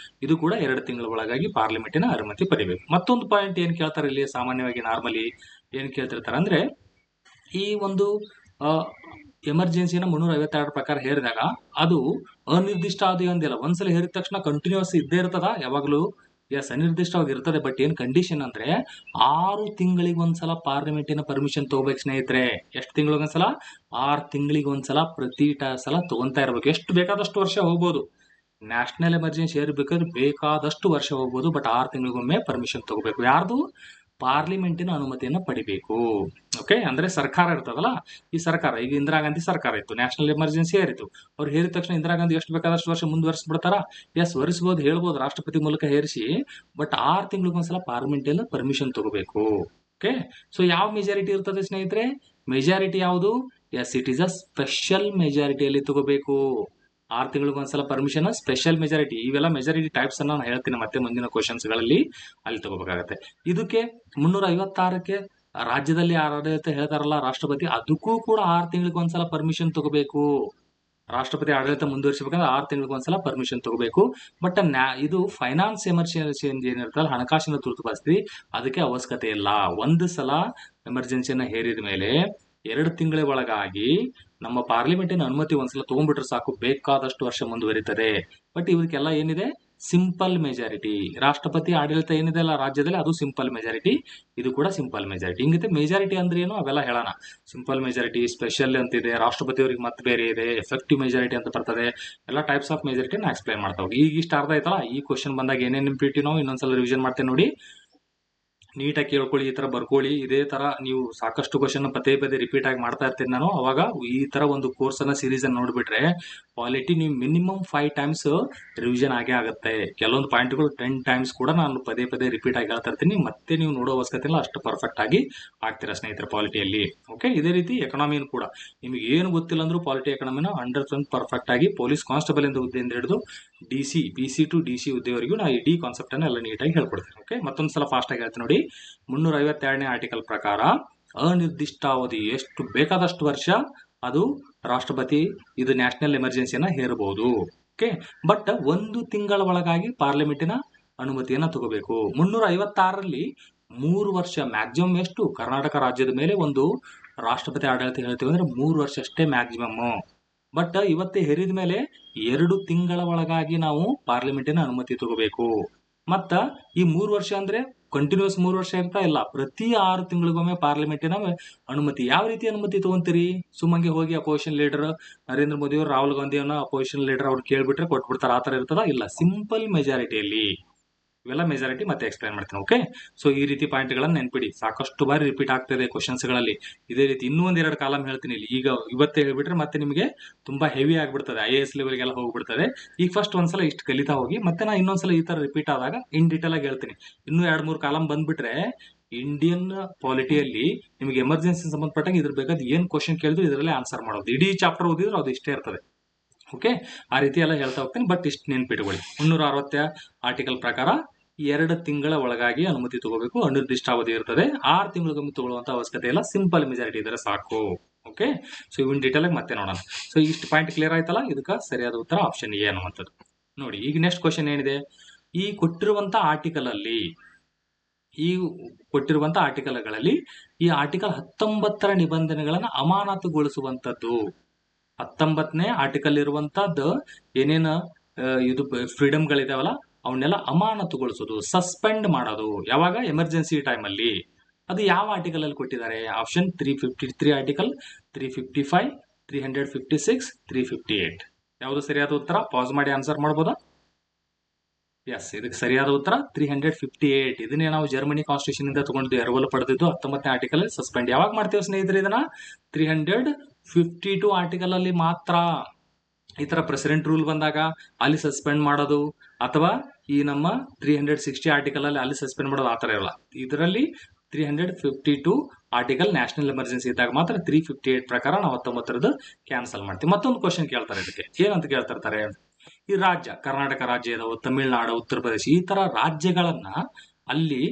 ಇದು ಕೂಡ 2 ತಿಂಗಳ ಒಳಗಾಗಿ ಪಾರ್ಲಿಮೆಂಟಿನ ಅನುಮತಿ ಪಡಿಬೇಕು. ಮತ್ತೊಂದು ಪಾಯಿಂಟ್ ಏನ್ ಕೇಳ್ತಾರೆ ಇಲ್ಲಿ, ಸಾಮಾನ್ಯವಾಗಿ ನಾರ್ಮಲಿ ಏನ್ ಕೇಳ್ತಿರ್ತಾರೆ ಅಂದ್ರೆ, ಈ ಒಂದು ಎಮರ್ಜೆನ್ಸಿನ 352 ಪ್ರಕಾರ ಹೇರಿದಾಗ ಅದು ಅನಿರ್ದಿಷ್ಟ ಅವಧಿ ಅಂದಿಲ್ಲ. ಒಂದ್ಸಲ ಹೇರಿದ ತಕ್ಷಣ ಕಂಟಿನ್ಯೂಸ್ ಇದ್ದೇ ಇರ್ತದ ಯಾವಾಗ್ಲೂ ಎಸ್, ಅನಿರ್ದಿಷ್ಟವಾಗಿ ಇರ್ತದೆ. ಬಟ್ ಏನ್ ಕಂಡೀಷನ್ ಅಂದ್ರೆ 6 ತಿಂಗಳಿಗೆ ಒಂದ್ಸಲ ಪಾರ್ಲಿಮೆಂಟಿನ ಪರ್ಮಿಷನ್ ತಗೋಬೇಕು ಸ್ನೇಹಿತರೆ. ಎಷ್ಟು ತಿಂಗಳಿಗೊಂದ್ಸಲ? 6 ತಿಂಗಳಿಗೆ ಒಂದ್ಸಲ ಪ್ರತಿ ಸಲ ತಗೊಂತಾ ಇರ್ಬೇಕು. ಎಷ್ಟು ಬೇಕಾದಷ್ಟು ವರ್ಷ ಹೋಗ್ಬೋದು. ನ್ಯಾಷನಲ್ ಎಮರ್ಜೆನ್ಸಿ ಬೇಕಾದ್ರೆ ಬೇಕಾದಷ್ಟು ವರ್ಷ ಹೋಗ್ಬೋದು. ಬಟ್ 6 ತಿಂಗಳಿಗೊಮ್ಮೆ ಪರ್ಮಿಷನ್ ತಗೋಬೇಕು. ಯಾರ್ದು? ಪಾರ್ಲಿಮೆಂಟಿನ ಅನುಮತಿಯನ್ನ ಪಡಿಬೇಕು. ಓಕೆ, ಅಂದ್ರೆ ಸರ್ಕಾರ ಇರ್ತದಲ್ಲ, ಈ ಸರ್ಕಾರ, ಈಗ ಇಂದಿರಾ ಗಾಂಧಿ ಸರ್ಕಾರ ಇತ್ತು, ನ್ಯಾಷನಲ್ ಎಮರ್ಜೆನ್ಸಿ ಹೇರಿತು. ಅವ್ರು ಹೇರಿದ ತಕ್ಷಣ ಇಂದಿರಾ ಗಾಂಧಿ ಎಷ್ಟು ಬೇಕಾದಷ್ಟು ವರ್ಷ ಮುಂದುವರಿಸ್ಬಿಡ್ತಾರ? ಎಸ್, ವರಿಸಬಹುದು, ಹೇಳ್ಬೋದು, ರಾಷ್ಟ್ರಪತಿ ಮೂಲಕ ಹೇರಿಸಿ. ಬಟ್ 6 ತಿಂಗಳಿಗೊಂದ್ಸಲ ಪಾರ್ಲಿಮೆಂಟ್ ಎಲ್ಲ ಪರ್ಮಿಷನ್ ತಗೋಬೇಕು. ಓಕೆ, ಸೊ ಯಾವ ಮೆಜಾರಿಟಿ ಇರ್ತದೆ ಸ್ನೇಹಿತರೆ? ಮೆಜಾರಿಟಿ ಯಾವುದು? Yes, it is a special ಮೆಜಾರಿಟಿಯಲ್ಲಿ ತಗೋಬೇಕು. 6 ತಿಂಗಳಿಗೊಂದ್ಸಲ ಪರ್ಮಿಷನ್, ಸ್ಪೆಷಲ್ ಮೆಜಾರಿಟಿ. ಇವೆಲ್ಲ ಮೆಜಾರಿಟಿ ಟೈಪ್ಸ್ ಅನ್ನ ನಾನು ಹೇಳ್ತೀನಿ ಮತ್ತೆ ಮುಂದಿನ ಕ್ವಶನ್ಸ್ ಗಳಲ್ಲಿ, ಅಲ್ಲಿ ತಗೋಬೇಕಾಗತ್ತೆ. ಇದಕ್ಕೆ 356ಕ್ಕೆ ರಾಜ್ಯದಲ್ಲಿ ಆಡಳಿತ ಹೇಳ್ತಾರಲ್ಲ ರಾಷ್ಟ್ರಪತಿ, ಅದಕ್ಕೂ ಕೂಡ 6 ತಿಂಗಳಿಗೊಂದ್ಸಲ ಪರ್ಮಿಷನ್ ತಗೋಬೇಕು. ರಾಷ್ಟ್ರಪತಿ ಆಡಳಿತ ಮುಂದುವರಿಸಬೇಕಂದ್ರೆ 6 ತಿಂಗಳಿಗೊಂದ್ಸಲ ಪರ್ಮಿಷನ್ ತಗೋಬೇಕು. ಬಟ್ ಇದು ಫೈನಾನ್ಸ್ ಎಮರ್ಜೆನ್ಸಿ ಏನಿರ್ತಲ್ಲ, ಹಣಕಾಸಿನ ತುರ್ತು ಪರಿಸ್ಥಿತಿ, ಅದಕ್ಕೆ ಅವಶ್ಯಕತೆ ಇಲ್ಲ. ಒಂದು ಸಲ ಎಮರ್ಜೆನ್ಸಿಯನ್ನ ಹೇರಿದ ಮೇಲೆ 2 ತಿಂಗಳ ಒಳಗಾಗಿ ನಮ್ಮ ಪಾರ್ಲಿಮೆಂಟಿನ ಅನುಮತಿ ಒಂದ್ಸಲ ತಗೊಂಡ್ಬಿಟ್ರೆ ಸಾಕು, ಬೇಕಾದಷ್ಟು ವರ್ಷ ಮುಂದುವರಿತದೆ. ಬಟ್ ಇವಕ್ಕೆಲ್ಲ ಏನಿದೆ? Simple majority. ರಾಷ್ಟ್ರಪತಿ ಆಡಳಿತ ಏನಿದೆ ಅಲ್ಲ ರಾಜ್ಯದಲ್ಲಿ, ಅದು ಸಿಂಪಲ್ ಮೆಜಾರಿಟಿ, ಇದು ಕೂಡ ಸಿಂಪಲ್ ಮೆಜಾರಿಟಿ. ಹಿಂಗೈತೆ ಮೆಜಾರಿಟಿ ಅಂದ್ರೆ ಏನು ಅವೆಲ್ಲ ಹೇಳೋಣ. ಸಿಂಪಲ್ ಮೆಜಾರಿಟಿ, ಸ್ಪೆಷಲ್ ಅಂತಿದೆ, ರಾಷ್ಟ್ರಪತಿ ಅವರಿಗೆ ಮತ್ತೆ ಬೇರೆ ಇದೆ, ಎಫೆಕ್ಟಿವ್ ಮೆಜಾರಿಟಿ ಅಂತ ಬರ್ತದೆ. ಎಲ್ಲ ಟೈಪ್ಸ್ ಆಫ್ ಮೆಜಾರಿಟಿ ನಾ ಎಕ್ಸ್ಪ್ಲೈನ್ ಮಾಡ್ತಾ ಹೋಗಿ. ಈಗ ಇಷ್ಟ ಅರ್ಥ ಆಯ್ತಲ್ಲ. ಈ ಕ್ವಶನ್ ಬಂದಾಗ ಏನೇನು ನೆನ್ಪಿಟ್ಟು ನಾವು ಇನ್ನೊಂದ್ಸಲ ರಿವಿಷನ್ ಮಾಡ್ತೇವೆ ನೋಡಿ. ನೀಟಾಗಿ ಕೇಳ್ಕೊಳ್ಳಿ, ಈ ತರ ಬರ್ಕೊಳ್ಳಿ. ಇದೇ ತರ ನೀವು ಸಾಕಷ್ಟು ಕ್ವಶನ್ ಪದೇ ಪದೇ ರಿಪೀಟ್ ಆಗಿ ಮಾಡ್ತಾ ಇರ್ತೀನಿ ನಾನು. ಅವಾಗ ಈ ತರ ಒಂದು ಕೋರ್ಸ್ ಅನ್ನ ಸೀರೀಸ್ ಅನ್ನ ನೋಡ್ಬಿಟ್ರೆ ಪಾಲಿಟಿ ನೀವು ಮಿನಿಮಮ್ 5 ಟೈಮ್ಸ್ ರಿವಿಷನ್ ಆಗೇ ಆಗುತ್ತೆ. ಕೆಲವೊಂದು ಪಾಯಿಂಟ್ಗಳು 10 ಟೈಮ್ಸ್ ಕೂಡ ನಾನು ಪದೇ ಪದೇ ರಿಪೀಟ್ ಆಗಿ ಹೇಳ್ತಾ ಇರ್ತೀನಿ. ಮತ್ತೆ ನೀವು ನೋಡೋ ಅವಶ್ಯಕತೆ ಇಲ್ಲ, ಅಷ್ಟು ಪರ್ಫೆಕ್ಟ್ ಆಗಿ ಆಗ್ತೀರಾ ಸ್ನೇಹಿತರೆ ಪಾಲಿಟಿಯಲ್ಲಿ. ಓಕೆ, ಇದೇ ರೀತಿ ಎಕನಾಮಿನ ಕೂಡ ನಿಮ್ಗೆ ಏನು ಗೊತ್ತಿಲ್ಲ ಅಂದ್ರೂ ಪಾಲಿಟಿ ಎಕನಾಮಿನ 100% ಪರ್ಫೆಕ್ಟ್ ಆಗಿ ಪೊಲೀಸ್ ಕಾನ್ಸ್ಟೇಬಲ್ ಇಂದ ಹುದ್ದೆಯಿಂದ ಹಿಡಿದು DC PC ಟು DC ಹುದ್ದೆವರೆಗೂ ನಾ ಇಡೀ ಕಾನ್ಸೆಪ್ಟ್ ಅನ್ನ ಎಲ್ಲ ನೀಟಾಗಿ ಹೇಳ್ಕೊಡ್ತೀನಿ. ಓಕೆ, ಮತ್ತೊಂದ್ಸಲ ಫಾಸ್ಟ್ ಆಗಿ ಹೇಳ್ತೀನಿ ನೋಡಿ. 352ನೇ ಆರ್ಟಿಕಲ್ ಪ್ರಕಾರ ಅನಿರ್ದಿಷ್ಟಾವಧಿ ಎಷ್ಟು ಬೇಕಾದಷ್ಟು ವರ್ಷ ಅದು ರಾಷ್ಟ್ರಪತಿ ಇದು ನ್ಯಾಷನಲ್ ಎಮರ್ಜೆನ್ಸಿಯನ್ನ ಹೇರಬಹುದು. ಓಕೆ, ಬಟ್ 1 ತಿಂಗಳ ಒಳಗಾಗಿ ಪಾರ್ಲಿಮೆಂಟಿನ ಅನುಮತಿಯನ್ನ ತಗೋಬೇಕು. 356ರಲ್ಲಿ 3 ವರ್ಷ ಮ್ಯಾಕ್ಸಿಮಮ್. ಎಷ್ಟು? ಕರ್ನಾಟಕ ರಾಜ್ಯದ ಮೇಲೆ ಒಂದು ರಾಷ್ಟ್ರಪತಿ ಆಡಳಿತ ಹೇಳ್ತೀವಿ ಅಂದ್ರೆ 3 ವರ್ಷ ಅಷ್ಟೇ ಮ್ಯಾಕ್ಸಿಮಮ್. ಬಟ್ ಇವತ್ತೇ ಹೇರಿದ ಮೇಲೆ 2 ತಿಂಗಳ ಒಳಗಾಗಿ ನಾವು ಪಾರ್ಲಿಮೆಂಟಿನ ಅನುಮತಿ ತಗೋಬೇಕು. ಮತ್ತ ಈ 3 ವರ್ಷ ಅಂದ್ರೆ ಕಂಟಿನ್ಯೂಸ್ 3 ವರ್ಷ ಇರ್ತಾ ಇಲ್ಲ, ಪ್ರತಿ 6 ತಿಂಗಳಿಗೊಮ್ಮೆ ಪಾರ್ಲಿಮೆಂಟಿನ ಅನುಮತಿ. ಯಾವ ರೀತಿ ಅನುಮತಿ ತಗೊಂತೀರಿ? ಸುಮ್ಮಂಗೆ ಹೋಗಿ ಅಪೋಸಿಷನ್ ಲೀಡರ್ ನರೇಂದ್ರ ಮೋದಿ ಅವರು, ರಾಹುಲ್ ಗಾಂಧಿ ಅವನ್ನ ಅಪೋಸಿಷನ್ ಲೀಡರ್ ಅವ್ರು ಕೇಳ್ಬಿಟ್ರೆ ಕೊಟ್ಬಿಡ್ತಾರ, ಆತರ ಇರ್ತದ? ಇಲ್ಲ, ಸಿಂಪಲ್ ಮೆಜಾರಿಟಿಯಲ್ಲಿ. ಇವೆಲ್ಲ ಮೆಜಾರಿಟಿ ಮತ್ತೆ ಎಕ್ಸ್ಪ್ಲೈನ್ ಮಾಡ್ತೀನಿ. ಓಕೆ, ಸೊ ಈ ರೀತಿ ಪಾಯಿಂಟ್ ಗಳನ್ನ ನೆನ್ಪಿಡಿ. ಸಾಕಷ್ಟು ಬಾರಿ ರಿಪೀಟ್ ಆಗ್ತದೆ ಕ್ವಶನ್ಸ್ ಗಳಲ್ಲಿ. ಇದೇ ರೀತಿ ಇನ್ನೂ 1-2 ಕಾಲಮ್ ಹೇಳ್ತೀನಿ ಇಲ್ಲಿ. ಈಗ ಇವತ್ತೇ ಹೇಳ್ಬಿಟ್ರೆ ಮತ್ತೆ ನಿಮಗೆ ತುಂಬಾ ಹೆವಿ ಆಗ್ಬಿಡ್ತದೆ, IAS ಲೆವೆಲ್ಗೆಲ್ಲ ಹೋಗ್ಬಿಡ್ತದೆ. ಈಗ ಫಸ್ಟ್ ಒಂದ್ಸಲ ಇಷ್ಟು ಕಲಿತಾ ಹೋಗಿ, ಮತ್ತೆ ನಾ ಇನ್ನೊಂದ್ಸಲ ಈ ತರ ರಿಪೀಟ್ ಆದಾಗ ಇನ್ ಡೀಟೇಲ್ ಆಗಿ ಹೇಳ್ತೀನಿ. ಇನ್ನೂ 2-3 ಕಾಲಮ್ ಬಂದ್ಬಿಟ್ರೆ ಇಂಡಿಯನ್ ಪಾಲಿಟಿಯಲ್ಲಿ ನಿಮಗೆ ಎಮರ್ಜೆನ್ಸಿ ಸಂಬಂಧಪಟ್ಟಾಗ ಇದ್ರ ಬೇಕಾದ ಏನ್ ಕ್ವಶನ್ ಕೇಳಿದ್ರು ಇದರಲ್ಲೇ ಆನ್ಸರ್ ಮಾಡೋದು. ಇಡೀ ಚಾಪ್ಟರ್ ಓದಿದ್ರು ಅದು ಇಷ್ಟೇ ಇರ್ತದೆ. ಓಕೆ, ಆ ರೀತಿ ಎಲ್ಲ ಹೇಳ್ತಾ ಹೋಗ್ತೀನಿ. ಬಟ್ ಇಷ್ಟು ನೆನ್ಪಿಟ್ಕೊಳ್ಳಿ. 360 ಆರ್ಟಿಕಲ್ ಪ್ರಕಾರ 2 ತಿಂಗಳ ಒಳಗಾಗಿ ಅನುಮತಿ ತಗೋಬೇಕು. ಅನಿರ್ದಿಷ್ಟಾವಧಿ ಇರ್ತದೆ. 6 ತಿಂಗಳಿಗೊಮ್ಮೆ ತಗೊಳ್ಳುವಂತ ಅವಶ್ಯಕತೆ ಇಲ್ಲ, ಸಿಂಪಲ್ ಮೆಜಾರಿಟಿ ಇದ್ರೆ ಸಾಕು. ಓಕೆ, ಸೊ ಇವಿನ್ ಡೀಟೇಲ್ ಆಗಿ ಮತ್ತೆ ನೋಡೋಣ. ಸೊ ಇಷ್ಟು ಪಾಯಿಂಟ್ ಕ್ಲಿಯರ್ ಆಯ್ತಲ್ಲ. ಇದಕ್ಕೆ ಸರಿಯಾದ ಉತ್ತರ ಆಪ್ಷನ್ ಎ ಅನ್ನುವಂಥದ್ದು. ನೋಡಿ, ಈಗ ನೆಕ್ಸ್ಟ್ ಕ್ವಶನ್ ಏನಿದೆ? ಈ ಕೊಟ್ಟಿರುವಂತ ಆರ್ಟಿಕಲ್ಗಳಲ್ಲಿ ಈ ಆರ್ಟಿಕಲ್ 19ರ ನಿಬಂಧನೆಗಳನ್ನ ಅಮಾನತುಗೊಳಿಸುವಂತದ್ದು. 19ನೇ ಆರ್ಟಿಕಲ್ ಇರುವಂತದ್ದು ಏನೇನು ಇದು ಫ್ರೀಡಮ್ಗಳಿದಾವಲ್ಲ ಅವನ್ನೆಲ್ಲ ಅಮಾನತುಗೊಳಿಸೋದು, ಸಸ್ಪೆಂಡ್ ಮಾಡೋದು. ಯಾವಾಗ? ಎಮರ್ಜೆನ್ಸಿ ಟೈಮ್ ಅಲ್ಲಿ. ಅದು ಯಾವ ಆರ್ಟಿಕಲ್ ಅಲ್ಲಿ ಕೊಟ್ಟಿದ್ದಾರೆ? Option 353 article, 355, 356, 358. ಯಾವುದು ಸರಿಯಾದ ಉತ್ತರ? ಪಾಸ್ ಮಾಡಿ ಆನ್ಸರ್ ಮಾಡಬಹುದಾ? ಎಸ್, ಇದಕ್ಕೆ ಸರಿಯಾದ ಉತ್ತರ 358. ಇದನ್ನೇ ನಾವು ಜರ್ಮನಿ ಕಾನ್ಸ್ಟಿಟ್ಯೂಷನ್ ಇಂದ ತಗೊಂಡಿದ್ದು, ಎರವಲು ಪಡೆದಿದ್ದು 19ನೇ ಆರ್ಟಿಕಲ್ ಅಲ್ಲಿ ಸಸ್ಪೆಂಡ್. ಯಾವಾಗ ಮಾಡ್ತೇವೆ ಸ್ನೇಹಿತರೆ ಇದನ್ನ? 352 ಆರ್ಟಿಕಲ್ ಅಲ್ಲಿ ಮಾತ್ರ. ಈ ತರ ಪ್ರೆಸಿಡೆಂಟ್ ರೂಲ್ ಬಂದಾಗ ಅಲ್ಲಿ ಸಸ್ಪೆಂಡ್ ಮಾಡೋದು, ಅಥವಾ ಈ ನಮ್ಮ 360 ಆರ್ಟಿಕಲ್ ಅಲ್ಲಿ ಸಸ್ಪೆಂಡ್ ಮಾಡೋದು, ಆತರ ಇರಲ್ಲ. ಇದರಲ್ಲಿ 352 ಆರ್ಟಿಕಲ್ ನ್ಯಾಷನಲ್ ಎಮರ್ಜೆನ್ಸಿ ಇದ್ದಾಗ ಮಾತ್ರ 358 ಪ್ರಕಾರ ನಾವು 19ರದ್ದು ಕ್ಯಾನ್ಸಲ್ ಮಾಡ್ತೀವಿ. ಮತ್ತೊಂದು ಕ್ವಶನ್ ಕೇಳ್ತಾರೆ ಇದಕ್ಕೆ. ಏನಂತ ಕೇಳ್ತಿರ್ತಾರೆ? ಈ ರಾಜ್ಯ, ಕರ್ನಾಟಕ ರಾಜ್ಯ ಇದಾವೆ, ತಮಿಳುನಾಡು, ಉತ್ತರ ಪ್ರದೇಶ, ಈ ತರ ರಾಜ್ಯಗಳನ್ನ ಅಲ್ಲಿ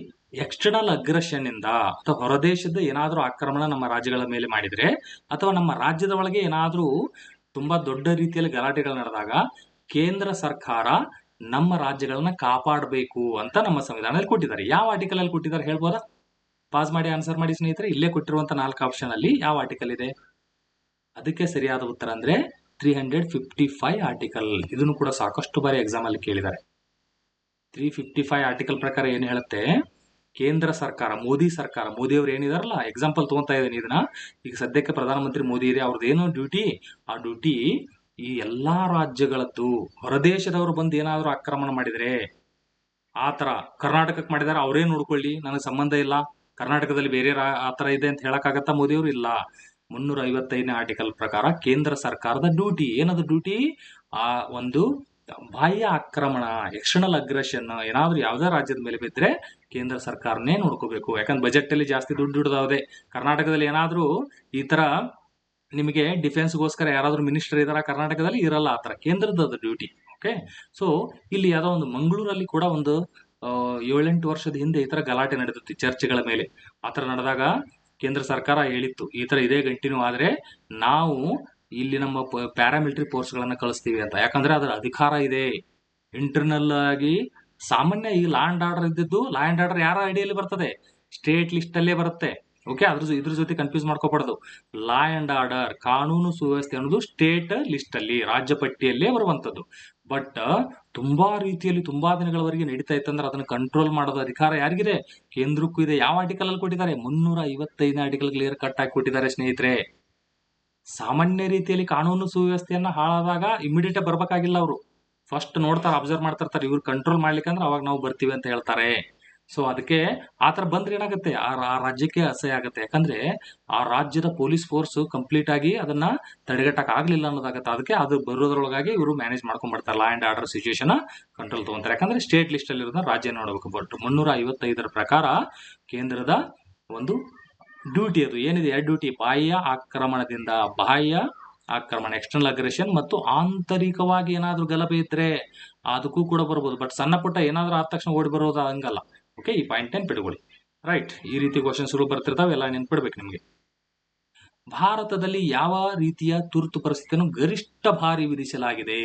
ಎಕ್ಸ್ಟರ್ನಲ್ ಅಗ್ರೆಷನ್ ಇಂದ ಅಥವಾ ಹೊರದೇಶದ ಏನಾದ್ರೂ ಆಕ್ರಮಣ ನಮ್ಮ ರಾಜ್ಯಗಳ ಮೇಲೆ ಮಾಡಿದ್ರೆ, ಅಥವಾ ನಮ್ಮ ರಾಜ್ಯದ ಒಳಗೆ ಏನಾದ್ರೂ ತುಂಬಾ ದೊಡ್ಡ ರೀತಿಯಲ್ಲಿ ಗಲಾಟೆಗಳು ನಡೆದಾಗ ಕೇಂದ್ರ ಸರ್ಕಾರ ನಮ್ಮ ರಾಜ್ಯಗಳನ್ನ ಕಾಪಾಡಬೇಕು ಅಂತ ನಮ್ಮ ಸಂವಿಧಾನದಲ್ಲಿ ಕೊಟ್ಟಿದ್ದಾರೆ. ಯಾವ ಆರ್ಟಿಕಲ್ ಅಲ್ಲಿ ಕೊಟ್ಟಿದ್ದಾರೆ ಹೇಳ್ಬೋದಾ? ಪಾಸ್ ಮಾಡಿ ಆನ್ಸರ್ ಮಾಡಿ ಸ್ನೇಹಿತರೆ. ಇಲ್ಲೇ ಕೊಟ್ಟಿರುವಂತ 4 ಆಪ್ಷನ್ ಅಲ್ಲಿ ಯಾವ ಆರ್ಟಿಕಲ್ ಇದೆ? ಅದಕ್ಕೆ ಸರಿಯಾದ ಉತ್ತರ ಅಂದ್ರೆ 355 ಆರ್ಟಿಕಲ್. ಇದನ್ನು ಕೂಡ ಸಾಕಷ್ಟು ಬಾರಿ ಎಕ್ಸಾಮ್ ಅಲ್ಲಿ ಕೇಳಿದ್ದಾರೆ. 355 ಆರ್ಟಿಕಲ್ ಪ್ರಕಾರ ಏನು ಹೇಳುತ್ತೆ, ಕೇಂದ್ರ ಸರ್ಕಾರ, ಮೋದಿ ಸರ್ಕಾರ, ಮೋದಿಯವರು ಏನಿದಾರಲ್ಲ, ಎಕ್ಸಾಂಪಲ್ ತಗೊಂತಾ ಇದ್ದೀನಿ ಇದನ್ನ, ಈಗ ಸದ್ಯಕ್ಕೆ ಪ್ರಧಾನಮಂತ್ರಿ ಮೋದಿ ಇದೆ, ಅವ್ರದ್ದು ಏನು ಡ್ಯೂಟಿ, ಆ ಡ್ಯೂಟಿ ಈ ಎಲ್ಲಾ ರಾಜ್ಯಗಳದ್ದು ಹೊರದೇಶದವರು ಬಂದು ಏನಾದ್ರು ಆಕ್ರಮಣ ಮಾಡಿದ್ರೆ, ಆ ತರ ಕರ್ನಾಟಕಕ್ಕೆ ಮಾಡಿದಾರೆ, ಅವರೇ ನೋಡ್ಕೊಳ್ಳಿ, ನನಗೆ ಸಂಬಂಧ ಇಲ್ಲ, ಕರ್ನಾಟಕದಲ್ಲಿ ಬೇರೆ ಆ ತರ ಇದೆ ಅಂತ ಹೇಳಕ್ಕಾಗತ್ತಾ ಮೋದಿಯವರು? ಇಲ್ಲ. 355ನೇ ಆರ್ಟಿಕಲ್ ಪ್ರಕಾರ ಕೇಂದ್ರ ಸರ್ಕಾರದ ಡ್ಯೂಟಿ ಏನದು? ಡ್ಯೂಟಿ ಆ ಒಂದು ಬಾಹ್ಯ ಆಕ್ರಮಣ, ಎಕ್ಸ್ಟರ್ನಲ್ ಅಗ್ರೆಷನ್ ಏನಾದ್ರೂ ಯಾವ್ದೇ ರಾಜ್ಯದ ಮೇಲೆ ಬಿದ್ದರೆ ಕೇಂದ್ರ ಸರ್ಕಾರನೇ ನೋಡ್ಕೋಬೇಕು. ಯಾಕಂದ್ರೆ ಬಜೆಟ್ ಅಲ್ಲಿ ಜಾಸ್ತಿ ದುಡ್ಡು ಹಿಡಿದಾವೆ. ಕರ್ನಾಟಕದಲ್ಲಿ ಏನಾದ್ರೂ ಈ ತರ ನಿಮಗೆ ಡಿಫೆನ್ಸ್ಗೋಸ್ಕರ ಯಾರಾದ್ರೂ ಮಿನಿಸ್ಟರ್ ಇದಾರ ಕರ್ನಾಟಕದಲ್ಲಿ? ಇರಲ್ಲ. ಆ ತರ ಕೇಂದ್ರದ ಡ್ಯೂಟಿ. ಓಕೆ. ಸೊ ಇಲ್ಲಿ ಯಾವ್ದೋ ಒಂದು ಮಂಗಳೂರಲ್ಲಿ ಕೂಡ ಒಂದು 7-8 ವರ್ಷದ ಹಿಂದೆ ಈ ತರ ಗಲಾಟೆ ನಡೆದಿತ್ತು ಚರ್ಚ್ಗಳ ಮೇಲೆ. ಆತರ ನಡೆದಾಗ ಕೇಂದ್ರ ಸರ್ಕಾರ ಹೇಳಿತ್ತು, ಈ ತರ ಇದೇ ಕಂಟಿನ್ಯೂ ಆದ್ರೆ ನಾವು ಇಲ್ಲಿ ನಮ್ಮ ಪ್ಯಾರಾಮಿಲಿಟರಿ ಫೋರ್ಸ್ ಗಳನ್ನ ಕಳಿಸ್ತೀವಿ ಅಂತ. ಯಾಕಂದ್ರೆ ಅದರ ಅಧಿಕಾರ ಇದೆ ಇಂಟರ್ನಲ್ ಆಗಿ. ಸಾಮಾನ್ಯ ಈ ಲಾ ಅಂಡ್ ಆರ್ಡರ್ ಇದ್ದಿದ್ದು, ಲಾ ಅಂಡ್ ಆರ್ಡರ್ ಯಾರ ಅಡಿಯಲ್ಲಿ ಬರ್ತದೆ? ಸ್ಟೇಟ್ ಲಿಸ್ಟ್ ಅಲ್ಲೇ ಬರುತ್ತೆ. ಓಕೆ, ಇದ್ರ ಜೊತೆ ಕನ್ಫ್ಯೂಸ್ ಮಾಡ್ಕೋಬಾರ್ದು. ಲಾ ಅಂಡ್ ಆರ್ಡರ್, ಕಾನೂನು ಸುವ್ಯವಸ್ಥೆ ಅನ್ನೋದು ಸ್ಟೇಟ್ ಲಿಸ್ಟ್ ಅಲ್ಲಿ, ರಾಜ್ಯ ಪಟ್ಟಿಯಲ್ಲೇ ಬರುವಂತದ್ದು. ಬಟ್ ತುಂಬಾ ರೀತಿಯಲ್ಲಿ ತುಂಬಾ ದಿನಗಳವರೆಗೆ ನಡೀತಾ ಇತ್ತಂದ್ರೆ ಅದನ್ನ ಕಂಟ್ರೋಲ್ ಮಾಡೋದು ಅಧಿಕಾರ ಯಾರಿಗಿದೆ? ಕೇಂದ್ರಕ್ಕೂ ಇದೆ. ಯಾವ ಆರ್ಟಿಕಲ್ ಅಲ್ಲಿ ಕೊಟ್ಟಿದ್ದಾರೆ? 355ನೇ ಆರ್ಟಿಕಲ್ ಕ್ಲಿಯರ್ ಕಟ್ ಆಗಿ ಕೊಟ್ಟಿದ್ದಾರೆ ಸ್ನೇಹಿತರೆ. ಸಾಮಾನ್ಯ ರೀತಿಯಲ್ಲಿ ಕಾನೂನು ಸುವ್ಯವಸ್ಥೆಯನ್ನ ಹಾಳಾದಾಗ ಇಮಿಡಿಯೇಟ್ ಬರ್ಬೇಕಾಗಿಲ್ಲ. ಅವರು ಫಸ್ಟ್ ನೋಡ್ತಾರೆ, ಅಬ್ಸರ್ವ್ ಮಾಡ್ತಿರ್ತಾರೆ, ಇವ್ರು ಕಂಟ್ರೋಲ್ ಮಾಡ್ಲಿಕ್ಕೆ ಅಂದ್ರೆ ಅವಾಗ ನಾವು ಬರ್ತೀವಿ ಅಂತ ಹೇಳ್ತಾರೆ. ಸೊ ಅದಕ್ಕೆ ಆತರ ಬಂದ್ರೆ ಏನಾಗುತ್ತೆ, ಆ ರಾಜ್ಯಕ್ಕೆ ಅಸಹ್ಯ ಆಗುತ್ತೆ. ಯಾಕಂದ್ರೆ ಆ ರಾಜ್ಯದ ಪೊಲೀಸ್ ಫೋರ್ಸ್ ಕಂಪ್ಲೀಟ್ ಆಗಿ ಅದನ್ನ ತಡೆಗಟ್ಟಕ್ ಆಗ್ಲಿಲ್ಲ ಅನ್ನೋದಾಗತ್ತೆ. ಅದಕ್ಕೆ ಅದು ಬರೋದ್ರೊಳಗಾಗಿ ಇವರು ಮ್ಯಾನೇಜ್ ಮಾಡ್ಕೊಂಡ್ ಬರ್ತಾರೆ, law and order situation control ತಗೊಂತಾರೆ. ಯಾಕಂದ್ರೆ ಸ್ಟೇಟ್ ಲಿಸ್ಟ್ ಅಲ್ಲಿ ಇರೋದನ್ನ ರಾಜ್ಯ ನೋಡಬೇಕು. ಬಟ್ 355ರ ಪ್ರಕಾರ ಕೇಂದ್ರದ ಒಂದು ಡ್ಯೂಟಿ ಅದು ಏನಿದೆ, ಡ್ಯೂಟಿ ಬಾಹ್ಯ ಆಕ್ರಮಣದಿಂದ, ಬಾಹ್ಯ ಆಕ್ರಮಣ ಎಕ್ಸ್ಟರ್ನಲ್ ಅಗ್ರೆಷನ್ ಮತ್ತು ಆಂತರಿಕವಾಗಿ ಏನಾದ್ರೂ ಗಲಭೆ ಇದ್ರೆ ಅದಕ್ಕೂ ಕೂಡ ಬರ್ಬೋದು. ಬಟ್ ಸಣ್ಣ ಪುಟ್ಟ ಏನಾದ್ರೂ ಆದ ತಕ್ಷಣ ಓಡಿ ಬರೋದು ಹಂಗಲ್ಲ. ಓಕೆ, ಈ ಪಾಯಿಂಟ್ ನೆನ್ಪಿಟ್ಕೊಳ್ಳಿ. ರೈಟ್, ಈ ರೀತಿ ಕ್ವಶನ್ಸ್ ಬರ್ತಿರ್ತಾವೆ, ಎಲ್ಲ ನೆನ್ಪಿಡ್ಬೇಕು ನಿಮ್ಗೆ. ಭಾರತದಲ್ಲಿ ಯಾವ ರೀತಿಯ ತುರ್ತು ಪರಿಸ್ಥಿತಿಯನ್ನು ಗರಿಷ್ಠ ಬಾರಿ ವಿಧಿಸಲಾಗಿದೆ?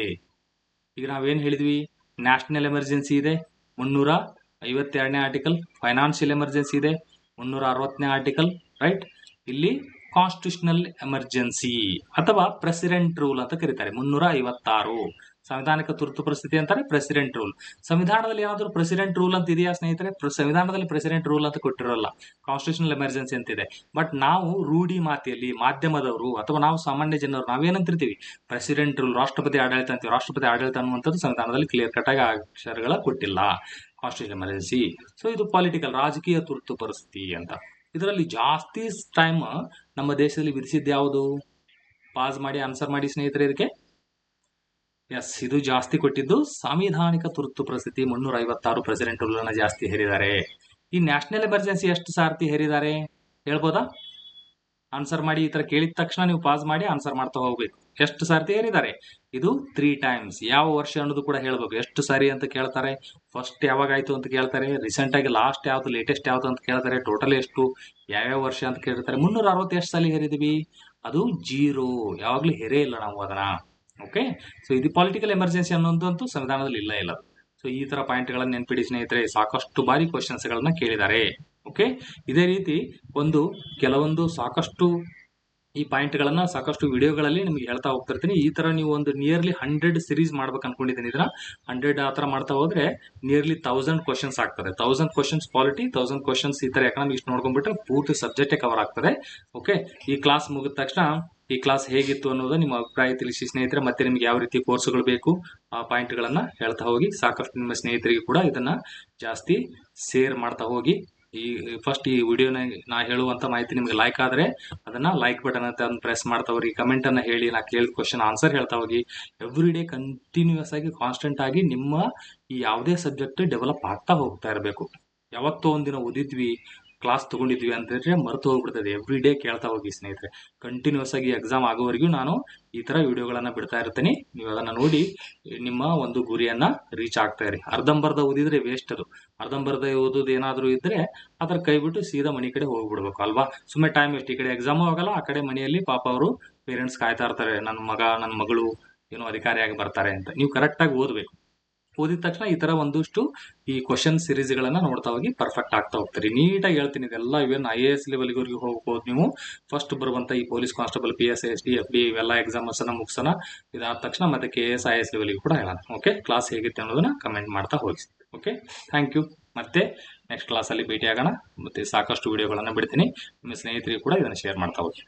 ಈಗ ನಾವೇನ್ ಹೇಳಿದ್ವಿ, ನ್ಯಾಷನಲ್ ಎಮರ್ಜೆನ್ಸಿ ಇದೆ 352ನೇ ಆರ್ಟಿಕಲ್, ಫೈನಾನ್ಷಿಯಲ್ ಎಮರ್ಜೆನ್ಸಿ ಇದೆ 360ನೇ ಆರ್ಟಿಕಲ್, ರೈಟ್. ಇಲ್ಲಿ ಕಾನ್ಸ್ಟಿಟ್ಯೂಷನಲ್ ಎಮರ್ಜೆನ್ಸಿ ಅಥವಾ ಪ್ರೆಸಿಡೆಂಟ್ ರೂಲ್ ಅಂತ ಕರೀತಾರೆ 356. ಸಂವಿಧಾನಿಕ ತುರ್ತು ಪರಿಸ್ಥಿತಿ ಅಂತಾರೆ ಪ್ರೆಸಿಡೆಂಟ್ ರೂಲ್. ಸಂವಿಧಾನದಲ್ಲಿ ಏನಾದ್ರು ಪ್ರೆಸಿಡೆಂಟ್ ರೂಲ್ ಅಂತ ಇದೆಯಾ ಸ್ನೇಹಿತರೆ? ಸಂವಿಧಾನದಲ್ಲಿ ಪ್ರೆಸಿಡೆಂಟ್ ರೂಲ್ ಅಂತ ಕೊಟ್ಟಿರೋಲ್ಲ, ಕಾನ್ಸ್ಟಿಟ್ಯೂಷನಲ್ ಎಮರ್ಜೆನ್ಸಿ ಅಂತಿದೆ. ಬಟ್ ನಾವು ರೂಢಿ ಮಾತಿಯಲ್ಲಿ, ಮಾಧ್ಯಮದವರು ಅಥವಾ ನಾವು ಸಾಮಾನ್ಯ ಜನರು ನಾವೇನಂತಿರ್ತೀವಿ? ಪ್ರೆಸಿಡೆಂಟ್ ರೂಲ್, ರಾಷ್ಟ್ರಪತಿ ಆಡಳಿತ ಅಂತೀವಿ. ರಾಷ್ಟ್ರಪತಿ ಆಡಳಿತ ಅನ್ನುವಂಥದ್ದು ಸಂವಿಧಾನದಲ್ಲಿ ಕ್ಲಿಯರ್ ಕಟ್ ಆಗಿ ಅಕ್ಷರಗಳ ಕೊಟ್ಟಿಲ್ಲ. Constitutional emergency. ಸೊ ಇದು ಪೊಲಿಟಿಕಲ್, ರಾಜಕೀಯ ತುರ್ತು ಪರಿಸ್ಥಿತಿ ಅಂತ. ಇದರಲ್ಲಿ ಜಾಸ್ತಿ ಟೈಮ್ ನಮ್ಮ ದೇಶದಲ್ಲಿ ವಿಧಿಸಿದ್ದು ಯಾವುದು? ಪಾಸ್ ಮಾಡಿ ಆನ್ಸರ್ ಮಾಡಿ ಸ್ನೇಹಿತರೆ ಇದಕ್ಕೆ. ಎಸ್, ಇದು ಜಾಸ್ತಿ ಕೊಟ್ಟಿದ್ದು ಸಾಂವಿಧಾನಿಕ ತುರ್ತು ಪರಿಸ್ಥಿತಿ 356 ಪ್ರೆಸಿಡೆಂಟ್ ರೂಲ್ ಅನ್ನ ಜಾಸ್ತಿ ಹೇರಿದ್ದಾರೆ. ಈ ನ್ಯಾಷನಲ್ ಎಮರ್ಜೆನ್ಸಿ ಎಷ್ಟು ಸಾರ್ತಿ ಹೇರಿದ್ದಾರೆ ಹೇಳ್ಬೋದಾ? ಆನ್ಸರ್ ಮಾಡಿ. ಈ ತರ ಕೇಳಿದ ತಕ್ಷಣ ನೀವು ಪಾಸ್ ಮಾಡಿ ಆನ್ಸರ್ ಮಾಡ್ತಾ ಹೋಗ್ಬೇಕು. ಎಷ್ಟು ಸಾರ್ತಿ ಹೇರಿದ್ದಾರೆ? ಇದು 3 times. ಯಾವ ವರ್ಷ ಅನ್ನೋದು ಕೂಡ ಹೇಳ್ಬೇಕು. ಎಷ್ಟು ಸಾರಿ ಅಂತ ಕೇಳ್ತಾರೆ, ಫಸ್ಟ್ ಯಾವಾಗ ಆಯ್ತು ಅಂತ ಕೇಳ್ತಾರೆ, ರೀಸೆಂಟ್ ಆಗಿ ಲಾಸ್ಟ್ ಯಾವ್ದು, ಲೇಟೆಸ್ಟ್ ಯಾವ್ದು ಅಂತ ಕೇಳ್ತಾರೆ, ಟೋಟಲ್ ಎಷ್ಟು, ಯಾವ್ಯಾವ ವರ್ಷ ಅಂತ ಕೇಳ್ತಾರೆ. 360 ಎಷ್ಟು ಸಾಲಿ ಹೇರಿದೀವಿ? ಅದು 0. ಯಾವಾಗ್ಲೂ ಹೇರೇ ಇಲ್ಲ ನಾವು ಅದನ್ನ. ಓಕೆ, ಸೊ ಇದು ಪೊಲಿಟಿಕಲ್ ಎಮರ್ಜೆನ್ಸಿ ಅನ್ನೋದಂತೂ ಸಂವಿಧಾನದಲ್ಲಿ ಇಲ್ಲ. ಸೊ ಈ ತರ ಪಾಯಿಂಟ್ ಗಳನ್ನ ನೆನ್ಪಿಡಿ ಸ್ನೇಹಿತರೆ. ಸಾಕಷ್ಟು ಬಾರಿ ಕ್ವಶನ್ಸ್ ಗಳನ್ನ ಕೇಳಿದ್ದಾರೆ. ಓಕೆ, ಇದೇ ರೀತಿ ಕೆಲವೊಂದು ಸಾಕಷ್ಟು ಈ ಪಾಯಿಂಟ್ ಗಳನ್ನ ಸಾಕಷ್ಟು ವಿಡಿಯೋಗಳಲ್ಲಿ ನಿಮ್ಗೆ ಹೇಳ್ತಾ ಹೋಗ್ತಿರ್ತೀನಿ. ಈ ತರ ನೀವು ಒಂದು ನಿಯರ್ಲಿ 100 ಸಿರೀಸ್ ಮಾಡ್ಬೇಕು ಅನ್ಕೊಂಡಿದ್ದೀನಿ. ಇದನ್ನ 100 ಆ ತರ ಮಾಡ್ತಾ ಹೋದ್ರೆ ನಿಯರ್ಲಿ 1000 ಕ್ವಶನ್ಸ್ ಆಗ್ತದೆ. 1000 ಕ್ವಶನ್ಸ್ ಪಾಲಿಟಿ, 1000 ಕ್ವಶನ್ಸ್ ಈ ತರ ಎಕನಾಮಿಕ್ಸ್ ನೋಡ್ಕೊಂಡ್ಬಿಟ್ರೆ ಪೂರ್ತಿ ಸಬ್ಜೆಕ್ಟ್ ಕವರ್ ಆಗ್ತದೆ. ಓಕೆ, ಈ ಕ್ಲಾಸ್ ಮುಗಿದ ತಕ್ಷಣ ಈ ಕ್ಲಾಸ್ ಹೇಗಿತ್ತು ಅನ್ನೋದು ನಿಮ್ಮ ಅಭಿಪ್ರಾಯ ತಿಳಿಸಿ ಸ್ನೇಹಿತರೆ. ಮತ್ತೆ ನಿಮ್ಗೆ ಯಾವ ರೀತಿ ಕೋರ್ಸ್ಗಳು ಬೇಕು ಆ ಪಾಯಿಂಟ್ ಗಳನ್ನ ಹೇಳ್ತಾ ಹೋಗಿ. ಸಾಕಷ್ಟು ನಿಮ್ಮ ಸ್ನೇಹಿತರಿಗೆ ಕೂಡ ಇದನ್ನ ಜಾಸ್ತಿ ಶೇರ್ ಮಾಡ್ತಾ ಹೋಗಿ. ಫಸ್ಟ್ ಈ ವಿಡಿಯೋನ ನಾ ಹೇಳುವಂತ ಮಾಹಿತಿ ನಿಮ್ಗೆ ಲೈಕ್ ಆದ್ರೆ ಅದನ್ನ ಲೈಕ್ ಬಟನ್ ಅಂತ ಪ್ರೆಸ್ ಮಾಡ್ತಾ ಹೋಗಿ. ಕಮೆಂಟ್ ಅನ್ನ ಹೇಳಿ, ನಾ ಕೇಳಿದ ಕ್ವಶನ್ ಆನ್ಸರ್ ಹೇಳ್ತಾ ಹೋಗಿ. ಎವ್ರಿ ಡೇ ಕಂಟಿನ್ಯೂಸ್ ಆಗಿ ಕಾನ್ಸ್ಟೆಂಟ್ ಆಗಿ ನಿಮ್ಮ ಈ ಯಾವುದೇ ಸಬ್ಜೆಕ್ಟ್ ಡೆವಲಪ್ ಆಗ್ತಾ ಹೋಗ್ತಾ ಇರಬೇಕು. ಯಾವತ್ತೋ ಒಂದಿನ ಓದಿದ್ವಿ, ಕ್ಲಾಸ್ ತಗೊಂಡಿದ್ವಿ ಅಂತಂದ್ರೆ ಮರೆತು ಹೋಗ್ಬಿಡ್ತದೆ. ಎವ್ರಿ ಡೇ ಕೇಳ್ತಾ ಹೋಗಿ ಸ್ನೇಹಿತರೆ. ಕಂಟಿನ್ಯೂಸ್ ಆಗಿ ಎಕ್ಸಾಮ್ ಆಗೋವರೆಗೂ ನಾನು ಈ ತರ ವಿಡಿಯೋಗಳನ್ನ ಬಿಡ್ತಾ ಇರ್ತೀನಿ. ನೀವು ಅದನ್ನ ನೋಡಿ ನಿಮ್ಮ ಒಂದು ಗುರಿಯನ್ನ ರೀಚ್ ಆಗ್ತಾ ಇರಿ. ಅರ್ಧಂಬರ್ಧ ಓದಿದ್ರೆ ವೇಸ್ಟ್ ಅದು. ಅರ್ಧಂಬರ್ಧ ಓದೋದು ಏನಾದ್ರೂ ಇದ್ರೆ ಅದರ ಕೈ ಬಿಟ್ಟು ಸೀದಾ ಮನೆ ಕಡೆ ಹೋಗ್ಬಿಡ್ಬೇಕು ಅಲ್ವಾ? ಸುಮ್ಮನೆ ಟೈಮ್ ವೇಸ್ಟ್. ಈ ಕಡೆ ಎಕ್ಸಾಮು ಆಗಲ್ಲ, ಆ ಕಡೆ ಮನೆಯಲ್ಲಿ ಪಾಪ ಅವರು ಪೇರೆಂಟ್ಸ್ ಕಾಯ್ತಾ ಇರ್ತಾರೆ, ನನ್ನ ಮಗ ನನ್ನ ಮಗಳು ಏನೋ ಅಧಿಕಾರಿಯಾಗಿ ಬರ್ತಾರೆ ಅಂತ. ನೀವು ಕರೆಕ್ಟ್ ಆಗಿ ಓದ್ಬೇಕು. ಓದಿದ ತಕ್ಷಣ ಈ ತರ ಒಂದಷ್ಟು ಈ ಕ್ವಶನ್ ಸಿರೀಸ್ ಗಳನ್ನ ನೋಡ್ತಾ ಹೋಗಿ ಪರ್ಫೆಕ್ಟ್ ಆಗ್ತಾ ಹೋಗ್ತೀರಿ. ನೀಟಾಗಿ ಹೇಳ್ತೀನಿ ಇದೆಲ್ಲ. ಇವನ್ IAS ಲೆವೆಲ್ವರೆಗೂ ಹೋಗ್ಬೋದು ನೀವು. ಫಸ್ಟ್ ಬರುವಂತ ಈ police constable, PSI, ST, FD ಇವೆಲ್ಲ ಎಕ್ಸಾಮ್ಸ್ ಅನ್ನ ಮುಗಿಸೋಣ. ಇದಾದ ತಕ್ಷಣ ಮತ್ತೆ KS IAS ಲೆವೆಲ್ಗೂ ಕೂಡ ಹೇಳೋಣ. ಓಕೆ, ಕ್ಲಾಸ್ ಹೇಗಿತ್ತು ಅನ್ನೋದನ್ನ ಕಮೆಂಟ್ ಮಾಡ್ತಾ ಹೋಗಿ. Okay, thank you. ಮತ್ತೆ ನೆಕ್ಸ್ಟ್ ಕ್ಲಾಸಲ್ಲಿ ಭೇಟಿಯಾಗೋಣ. ಮತ್ತೆ ಸಾಕಷ್ಟು ವಿಡಿಯೋಗಳನ್ನು ಬಿಡ್ತೀನಿ. ನಿಮ್ಮ ಸ್ನೇಹಿತರಿಗೆ ಕೂಡ ಇದನ್ನು ಶೇರ್ ಮಾಡ್ತಾ ಹೋಗಿ.